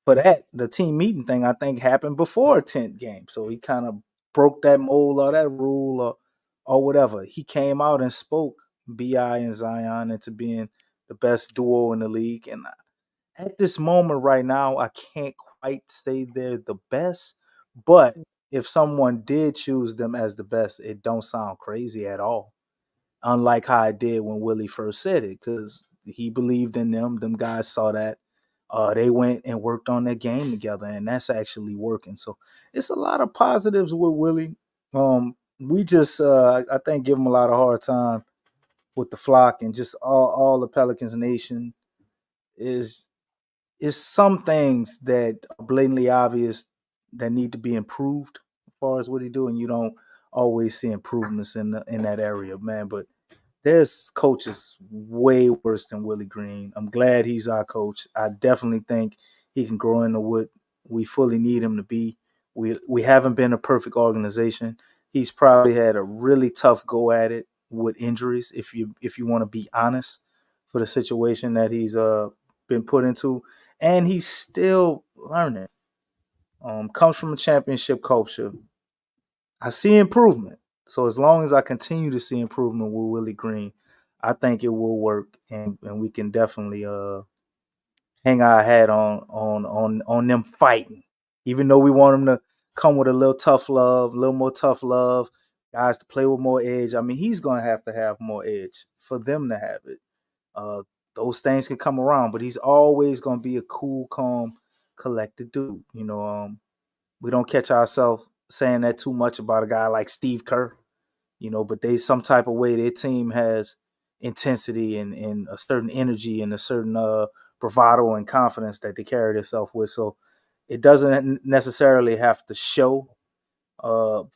for that, the team meeting thing I think happened before 10th game. So he kind of broke that mold or that rule or whatever. He came out and spoke BI and Zion into being the best duo in the league. And at this moment right now, I can't quite say they're the best, but if someone did choose them as the best, it don't sound crazy at all. Unlike how I did when Willie first said it, because he believed in them. Them guys saw that. They went and worked on their game together, and that's actually working. So it's a lot of positives with Willie. We just, I think, give him a lot of hard time with the flock and just all the Pelicans nation is some things that are blatantly obvious that need to be improved as far as what he do, and you don't always see improvements in that area, man. But there's coaches way worse than Willie Green. I'm glad he's our coach. I definitely think he can grow into what we fully need him to be. We haven't been a perfect organization. He's probably had a really tough go at it with injuries, if you want to be honest, for the situation that he's been put into, and he's still learning. Comes from a championship culture. I see improvement. So as long as I continue to see improvement with Willie Green, I think it will work, and we can definitely hang our hat on them fighting. Even though we want them to come with a little tough love, a little more tough love, guys to play with more edge. I mean, he's gonna have to have more edge for them to have it. Uh, those things can come around, but he's always gonna be a cool, calm, collected dude. We don't catch ourselves saying that too much about a guy like Steve Kerr. but they some type of way their team has intensity and a certain energy and a certain bravado and confidence that they carry themselves with. So it doesn't necessarily have to show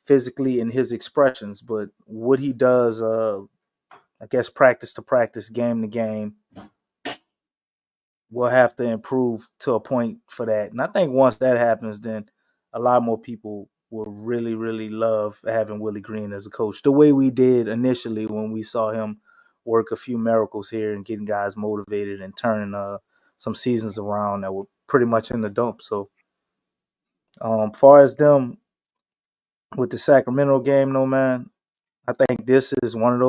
physically in his expressions, but what he does, I guess, practice to practice, game to game, will have to improve to a point for that. And I think once that happens, then a lot more people will really, really love having Willie Green as a coach, the way we did initially when we saw him work a few miracles here and getting guys motivated and turning some seasons around that were pretty much in the dump. So, far as them with the Sacramento game, no man, I think this is one of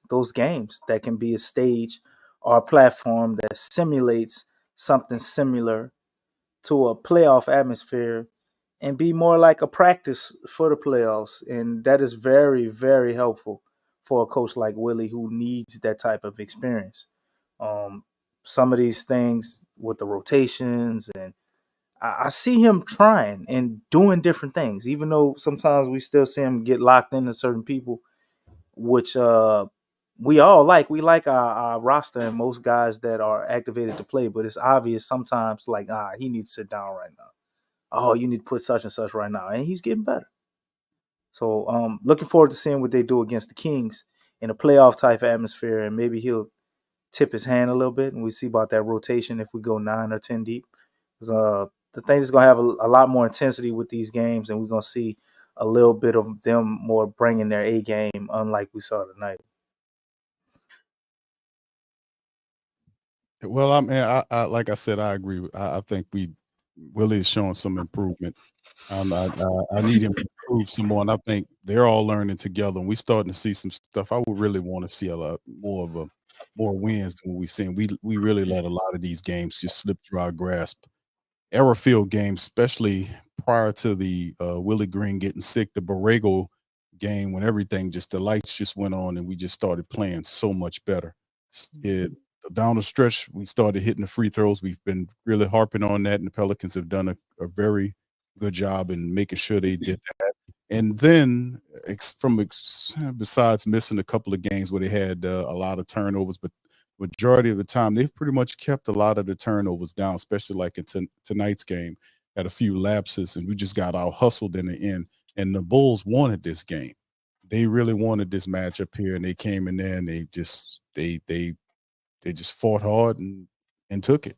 those games that can be a stage or a platform that simulates something similar to a playoff atmosphere and be more like a practice for the playoffs. And that is very, very helpful for a coach like Willie who needs that type of experience. Some of these things with the rotations, and I see him trying and doing different things, even though sometimes we still see him get locked into certain people, which we all like. We like our roster and most guys that are activated to play, but it's obvious sometimes like, he needs to sit down right now. Oh, you need to put such and such right now. And he's getting better. So looking forward to seeing what they do against the Kings in a playoff type atmosphere, and maybe he'll tip his hand a little bit, and we see about that rotation if we go 9 or 10 deep. The thing is going to have a lot more intensity with these games, and we're going to see a little bit of them more bringing their A game, unlike we saw tonight. Well, I mean, I like I said, I agree. I think Willie is showing some improvement. I need him to improve some more, and I think they're all learning together. And we starting to see some stuff. I would really want to see a lot more wins than what we've seen. We really let a lot of these games just slip through our grasp. Error field games, especially prior to the Willie Green getting sick, the Borrego game when everything the lights just went on and we just started playing so much better. Down the stretch, we started hitting the free throws. We've been really harping on that, and the Pelicans have done a very good job in making sure they did that. And then, besides missing a couple of games where they had a lot of turnovers, but majority of the time they've pretty much kept a lot of the turnovers down, especially like in tonight's game. Had a few lapses, and we just got out hustled in the end. And the Bulls wanted this game. They really wanted this matchup here, and they came in there and they just fought hard and took it.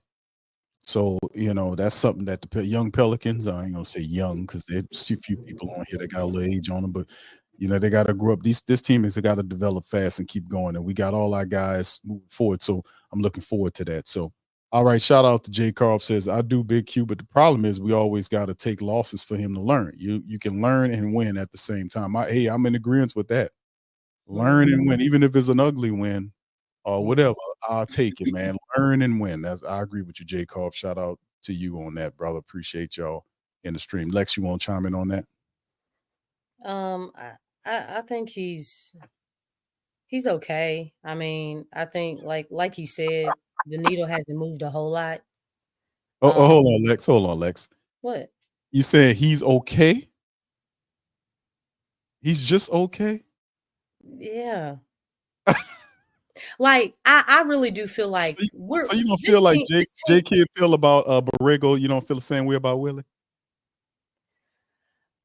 So, that's something that the young Pelicans, I ain't gonna say young because there's a few people on here that got a little age on them, but they got to grow up. This team has got to develop fast and keep going. And we got all our guys moving forward. So I'm looking forward to that. So, all right. Shout out to Jay Carl says, I do Big Q, but the problem is we always got to take losses for him to learn. You can learn and win at the same time. I'm in agreement with that. Learn and win, even if it's an ugly win or whatever. I'll take it, man. Learn and win. I agree with you, Jay Carl. Shout out to you on that, brother. Appreciate y'all in the stream. Lex, you want to chime in on that? I think he's okay. I mean, I think like you said, the needle hasn't moved a whole lot. Hold on, Lex. Hold on, Lex. What? You said he's okay? He's just okay? Yeah. Like I really do feel like So you don't feel like J Kid feel about Borrego? You don't feel the same way about Willie?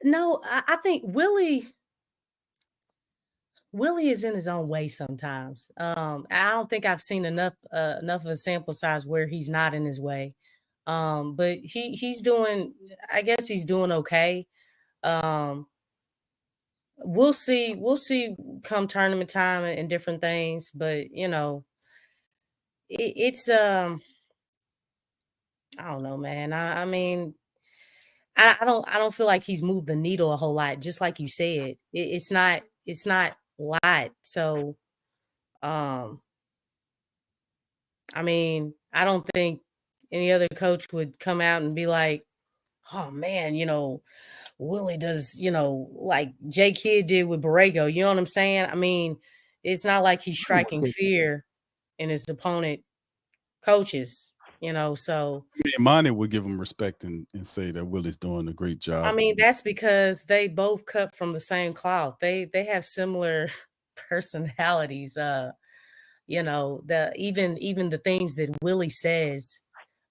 No, I think Willie is in his own way sometimes. I don't think I've seen enough of a sample size where he's not in his way. But he's doing, I guess he's doing okay. We'll see come tournament time and different things, but it's I don't know, man. I mean, I don't feel like he's moved the needle a whole lot. Just like you said, it's not a lot. So, I mean, I don't think any other coach would come out and be like, "Oh man, Willie does, like J Kidd did with Borrego." You know what I'm saying? I mean, it's not like he's striking fear in his opponent coaches. So Monty would give him respect and say that Willie's doing a great job. I mean, that's because they both cut from the same cloth. They have similar personalities. Even the things that Willie says,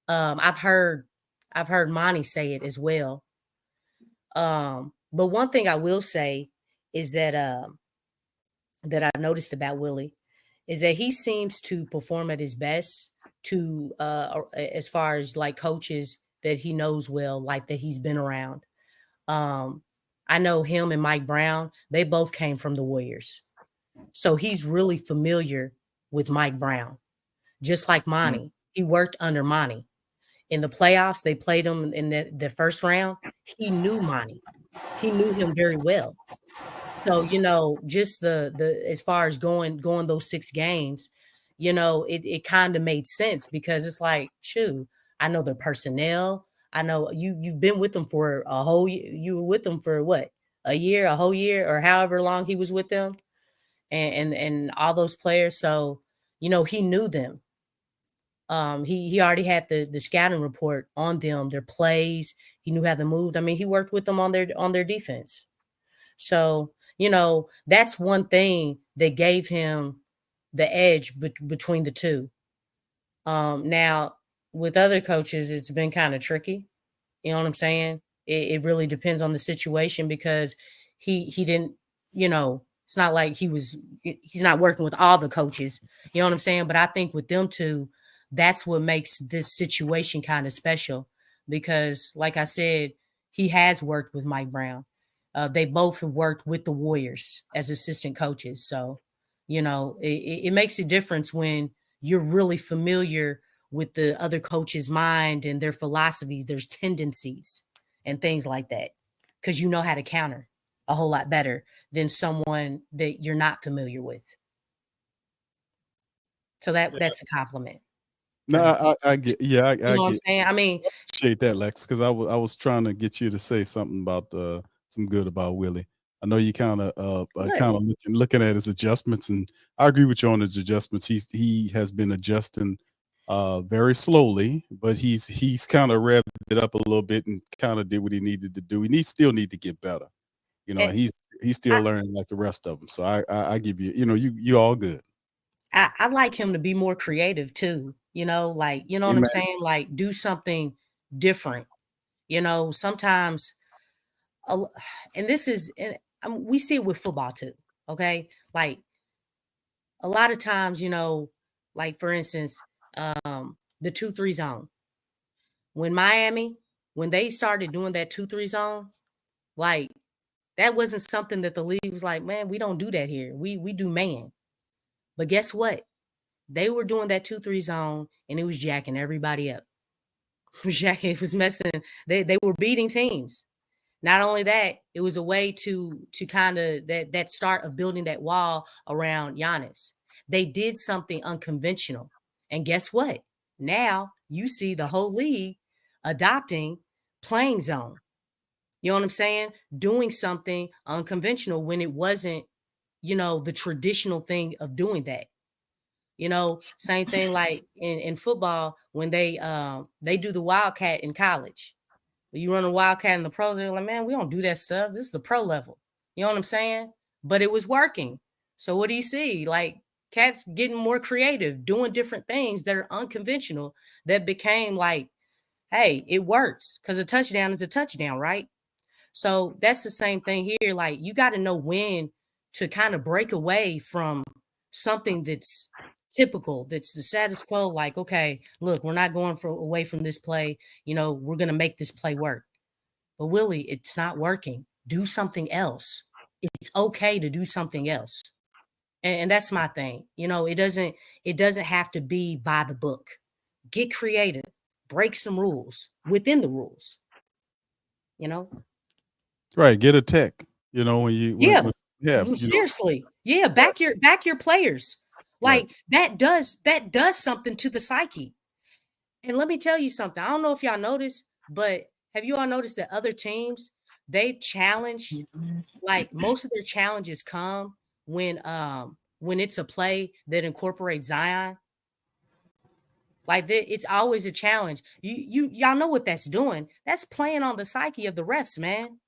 I've heard Monty say it as well. But one thing I will say is that I noticed about Willie is that he seems to perform at his best to as far as like coaches that he knows well, like that he's been around. Um, I know him and Mike Brown, they both came from the Warriors. So he's really familiar with Mike Brown, just like Monty. He worked under Monty. In the playoffs, they played him in the first round. He knew Monty. He knew him very well. So, just the as far as going those 6 games, it kind of made sense because it's like, shoot, I know their personnel. I know you've been with them for a whole year. You were with them for what? A year, a whole year, or however long he was with them, and all those players. So, he knew them. He already had the scouting report on them, their plays. He knew how they moved. I mean, he worked with them on their defense. So, that's one thing that gave him the edge between the two. Now, with other coaches, it's been kind of tricky. You know what I'm saying? It really depends on the situation because he didn't, it's not like he's not working with all the coaches. You know what I'm saying? But I think with them two, that's what makes this situation kind of special because, like I said, he has worked with Mike Brown. They both have worked with the Warriors as assistant coaches. So, it makes a difference when you're really familiar with the other coach's mind and their philosophies, their tendencies and things like that, because you know how to counter a whole lot better than someone that you're not familiar with. So that's a compliment. No, I get, yeah, I You know what I'm get, saying? I mean, appreciate that, Lex, because I was trying to get you to say something about some good about Willie. I know you kind of Good. kind of looking at his adjustments, and I agree with you on his adjustments. He has been adjusting very slowly, but he's kind of revved it up a little bit and kind of did what he needed to do. Still need to get better. And He's still I, learning like the rest of them. So I give you, you all good. I like him to be more creative too. Like, you know what I'm Amen. saying? Like do something different. Sometimes, and this is, and we see it with football too. Okay. Like a lot of times, like for instance, the 2-3 zone. When Miami, when they started doing that 2-3 zone, like that wasn't something that the league was like, man, we don't do that here. We do man. But guess what? They were doing that 2-3 zone and it was jacking everybody up. It was messing. They were beating teams. Not only that, it was a way to kind of that start of building that wall around Giannis. They did something unconventional. And guess what? Now you see the whole league adopting playing zone. You know what I'm saying? Doing something unconventional when it wasn't, the traditional thing of doing that. Same thing like in football when they do the wildcat in college. You run a wildcat in the pros, they're like, man, we don't do that stuff. This is the pro level. You know what I'm saying? But it was working. So what do you see? Like cats getting more creative, doing different things that are unconventional that became like, hey, it works because a touchdown is a touchdown, right? So that's the same thing here. Like you got to know when to kind of break away from something that's typical, that's the status quo. Like, okay, look, we're not going away from this play. We're going to make this play work. But Willie, it's not working. Do something else. It's okay to do something else. And that's my thing. It doesn't have to be by the book. Get creative. Break some rules within the rules. You know? Right, get a tech. When Yeah. when yeah, Seriously. Yeah, back your players. right. Like that does something to the psyche. And let me tell you something. I don't know if y'all noticed, but have you all noticed that other teams, they've challenged, like most of their challenges come when it's a play that incorporates Zion. Like it's always a challenge. Y'all know what that's doing. That's playing on the psyche of the refs, man.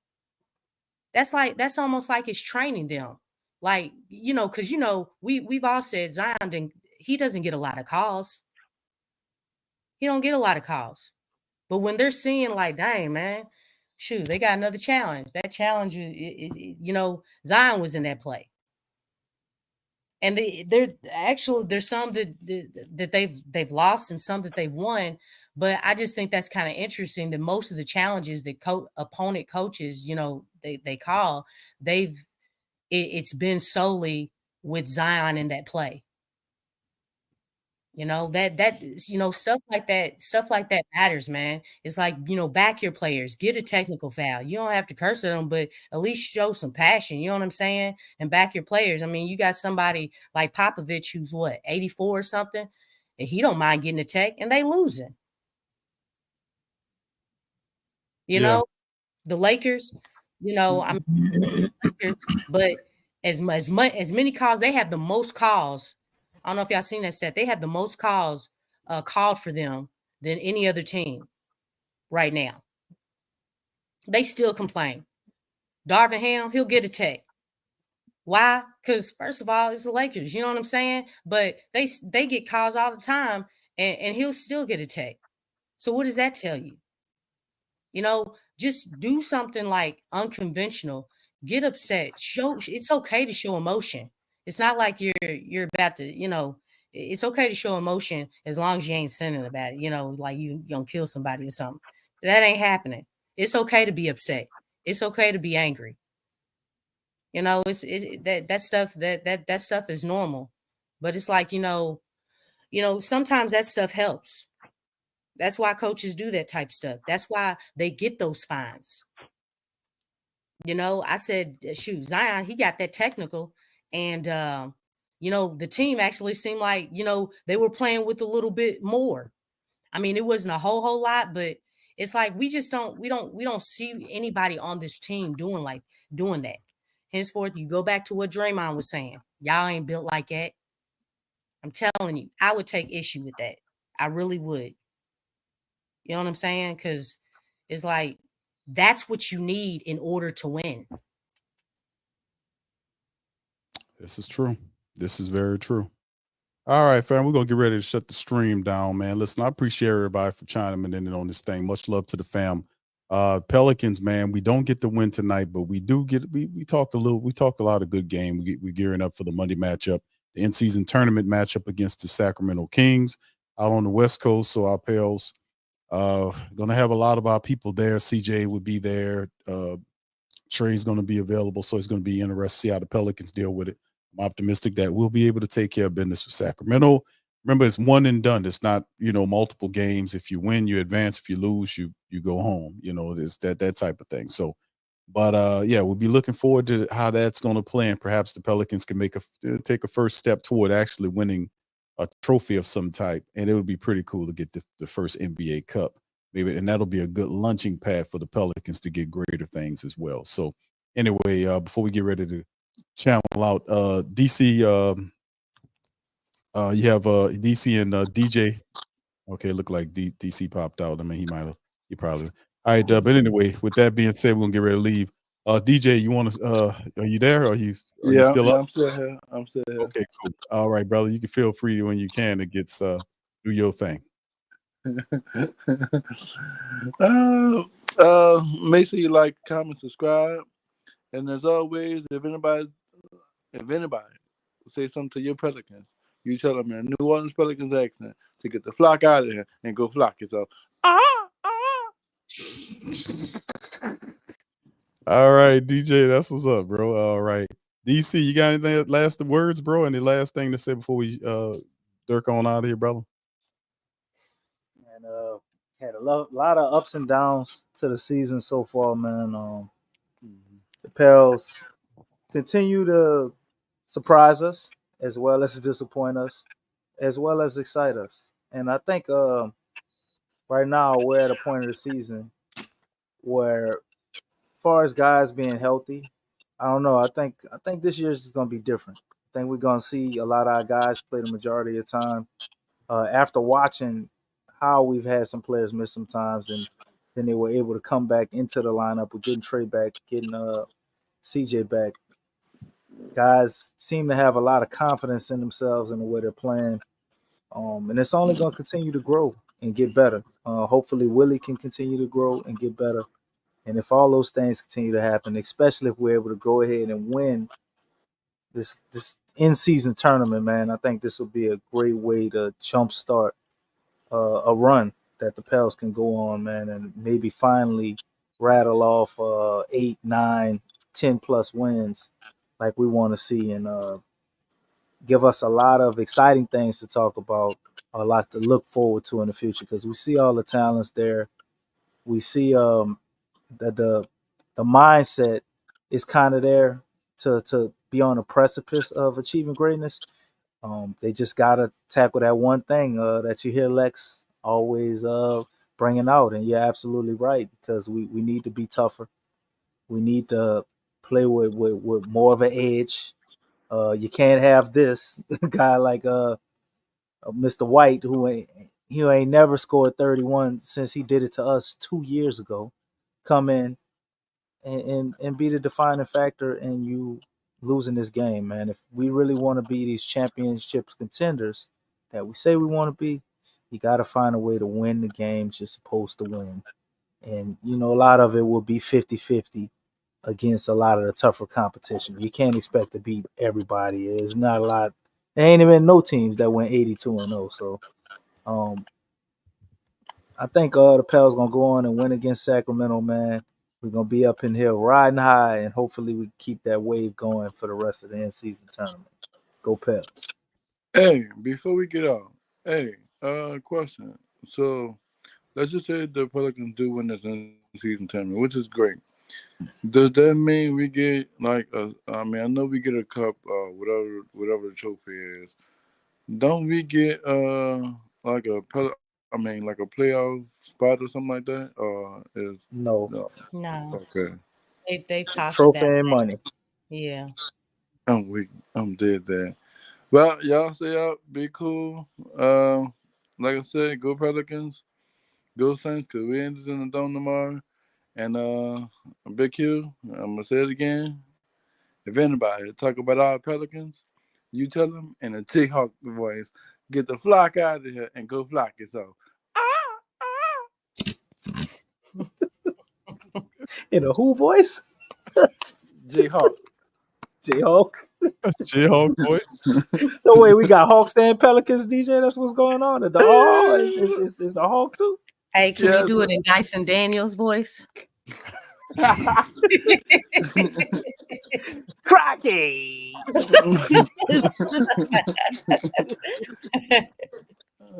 That's almost like it's training them. Like, because we've all said Zion he doesn't get a lot of calls. He don't get a lot of calls. But when they're seeing like, dang, man, shoot, they got another challenge. That challenge, Zion was in that play. And there's some that they've lost and some that they've won. But I just think that's kind of interesting that most of the challenges that opponent coaches, they call, it's been solely with Zion in that play. Stuff like that matters, man. It's like, back your players, get a technical foul. You don't have to curse at them, but at least show some passion. You know what I'm saying? And back your players. I mean, you got somebody like Popovich who's 84 or something, and he don't mind getting a tech, and they losing. Yeah. The Lakers, Lakers, but as many calls, they have the most calls. I don't know if y'all seen that stat. They have the most calls called for them than any other team right now. They still complain. Darvin Ham, he'll get a tech. Why? Because first of all, it's the Lakers. You know what I'm saying? But they get calls all the time, and he'll still get a tech. So what does that tell you? Just do something like unconventional. Get upset. It's okay to show emotion. It's not like you're about to, it's okay to show emotion as long as you ain't sinning about it, like you gonna kill somebody or something. That ain't happening. It's okay to be upset. It's okay to be angry. That stuff is normal. But it's like, sometimes that stuff helps. That's why coaches do that type stuff. That's why they get those fines. I said, shoot, Zion, he got that technical. And, the team actually seemed like, they were playing with a little bit more. I mean, it wasn't a whole lot, but it's like we don't see anybody on this team doing that. Henceforth, you go back to what Draymond was saying. Y'all ain't built like that. I'm telling you, I would take issue with that. I really would. You know what I'm saying? Because it's like that's what you need in order to win. This is true. This is very true. All right, fam, we're going to get ready to shut the stream down, man. Listen, I appreciate everybody for chiming in on this thing. Much love to the fam. Pelicans, man, we don't get the win tonight, but we do get, we talked a lot of good game. We're gearing up for the Monday matchup, the in-season tournament matchup against the Sacramento Kings out on the West Coast. So our Pels going to have a lot of our people there. CJ would be there. Trey's going to be available. So it's going to be interesting to see how the Pelicans deal with it. I'm optimistic that we'll be able to take care of business with Sacramento. Remember, it's one and done. It's not, multiple games. If you win, you advance. If you lose, you go home. It's that type of thing. So, but yeah, we'll be looking forward to how that's going to play, and perhaps the Pelicans can take a first step toward actually winning a trophy of some type, and it would be pretty cool to get the first NBA Cup, maybe, and that'll be a good launching pad for the Pelicans to get greater things as well. So, anyway, before we get ready to channel out, DC, you have DC and DJ. Okay, look like DC popped out. I mean, he probably. All right, but anyway, with that being said, we're gonna get ready to leave. DJ, you want to? Are you there? Are you still up? I'm still here. I'm still here. Okay, cool. All right, brother. You can feel free when you can to get do your thing. Make sure you like, comment, subscribe, and as always, if anybody say something to your Pelicans, you tell them in a New Orleans Pelicans accent to get the flock out of here and go flock yourself. All right, DJ, that's what's up, bro. All right, DC, you got anything last words, bro? Any last thing to say before we dirk on out of here, brother? And had a lot of ups and downs to the season so far, man. The Pels continue to surprise us as well as disappoint us, as well as excite us. And I think right now we're at a point of the season where, as far as guys being healthy, I don't know. I think this year is going to be different. I think we're going to see a lot of our guys play the majority of the time. After watching how we've had some players miss some times, and then they were able to come back into the lineup with getting Trey back, getting CJ back. Guys seem to have a lot of confidence in themselves and the way they're playing. And it's only going to continue to grow and get better. Hopefully, Willie can continue to grow and get better. And if all those things continue to happen, especially if we're able to go ahead and win this in-season tournament, man, I think this will be a great way to jumpstart a run that the Pels can go on, man, and maybe finally rattle off 8, 9, 10 plus wins like we want to see, and give us a lot of exciting things to talk about, a lot to look forward to in the future, because we see all the talents there. We see that the mindset is kind of there to be on the precipice of achieving greatness. They just gotta tackle that one thing that you hear Lex always bringing out, and you're absolutely right, because we need to be tougher. We need to play with more of an edge. You can't have this guy like Mr. White, who ain't never scored 31 since he did it to us 2 years ago, come in and be the defining factor in you losing this game, man. If we really want to be these championship contenders that we say we want to be, you got to find a way to win the games you're supposed to win. And, a lot of it will be 50-50 against a lot of the tougher competition. You can't expect to beat everybody. There's not a lot. There ain't even no teams that went 82-0. So I think the Pels going to go on and win against Sacramento, man. We're going to be up in here riding high, and hopefully we keep that wave going for the rest of the in-season tournament. Go Pels. Hey, before we get out, question. So let's just say the Pelicans do win this in-season tournament, which is great. Does that mean we get I know we get a cup, whatever the trophy is. Don't we get like a playoff spot or something like that? No. No. Okay. They talked Trophy about and that. money. Yeah. I'm weak. I'm dead there. Well, y'all stay out. Be cool. Like I said, go Pelicans. Go Saints, because we end this in the dome tomorrow. And Big Q, I'm going to say it again. If anybody talk about our Pelicans, you tell them in a T-Hawk voice, get the flock out of here and go flock yourself. In a who voice? J-Hawk. J-Hawk. J-Hawk voice. So wait, we got Hawks and Pelicans, DJ? That's what's going on? The is a Hawk too? Hey, can you do it in Dyson Daniels' voice? Cracky.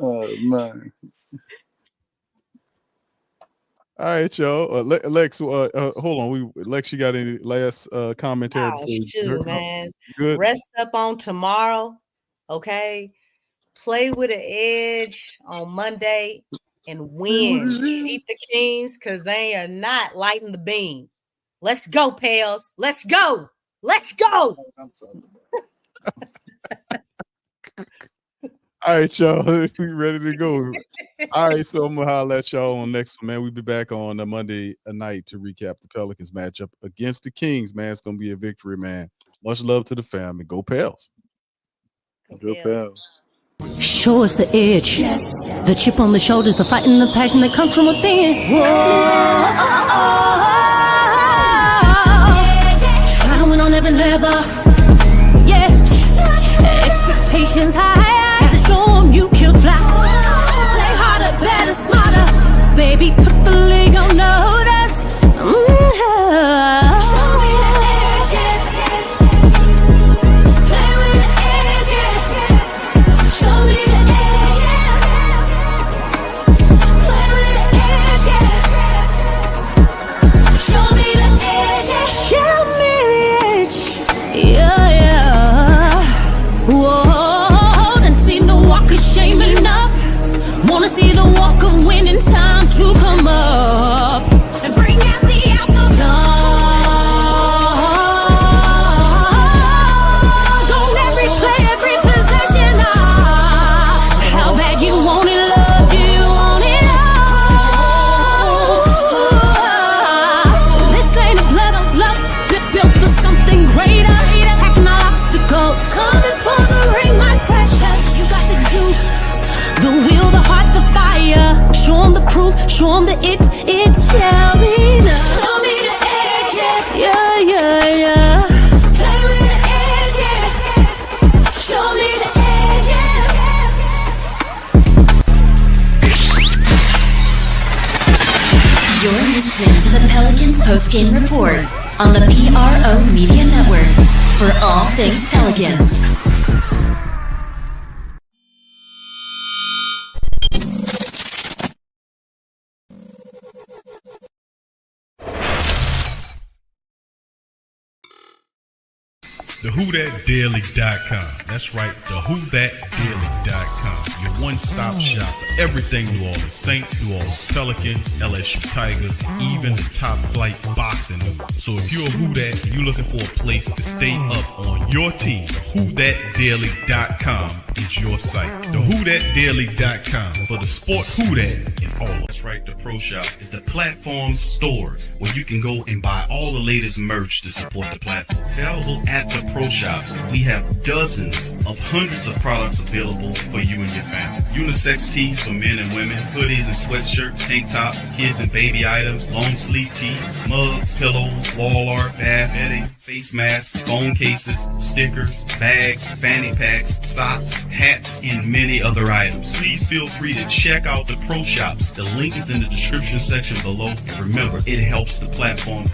Oh, man. All right, y'all. Lex, hold on. Lex, you got any last commentary? Oh, shoot, man. Good. Rest up on tomorrow, okay? Play with an edge on Monday and win. Beat the Kings, because they are not lighting the beam. Let's go, Pels. Let's go. Let's go. All right, y'all. We ready to go. All right, so I'm going to holler at y'all on next one, man. We'll be back on a Monday night to recap the Pelicans matchup against the Kings, man. It's going to be a victory, man. Much love to the family. Go Pels. Go Pels. Show us the edge. Yes. The chip on the shoulders, the fight and the passion that comes from within. Whoa. Try to win on every level. Yeah. Expectations high. Gotta show them you can fly. Play harder, better, smarter. Baby, put the league on notice. Show me the edge, yeah. Play with the edge, yeah. Show me the edge, yeah. Play with the edge, yeah. Show me the edge, yeah. Show me the edge, yeah, yeah. Whoa. Show 'em that it shall be done. Show me the edge, yeah, yeah, yeah. Play with the edge, yeah. Show me the edge, yeah. You're listening to the Pelicans postgame report on the PRO Media Network for all things Pelicans. TheWhoThatDaily.com. That's right, TheWhoThatDaily.com. Your one-stop shop for everything New Orleans Saints, New Orleans Pelicans, LSU Tigers, even the top flight boxing news. So if you're a Who That and you're looking for a place to stay up on your team, TheWhoThatDaily.com is your site. TheWhoThatDaily.com for the sport Who That in all. That's right, the Pro Shop is the platform store where you can go and buy all the latest merch to support the platform. Available at the Pro Shops, we have dozens of hundreds of products available for you and your family. Unisex tees for men and women, hoodies and sweatshirts, tank tops, kids and baby items, long sleeve tees, mugs, pillows, wall art, bath bedding, face masks, phone cases, stickers, bags, fanny packs, socks, hats, and many other items. Please feel free to check out the Pro Shops. The link is in the description section below. And remember, it helps the platform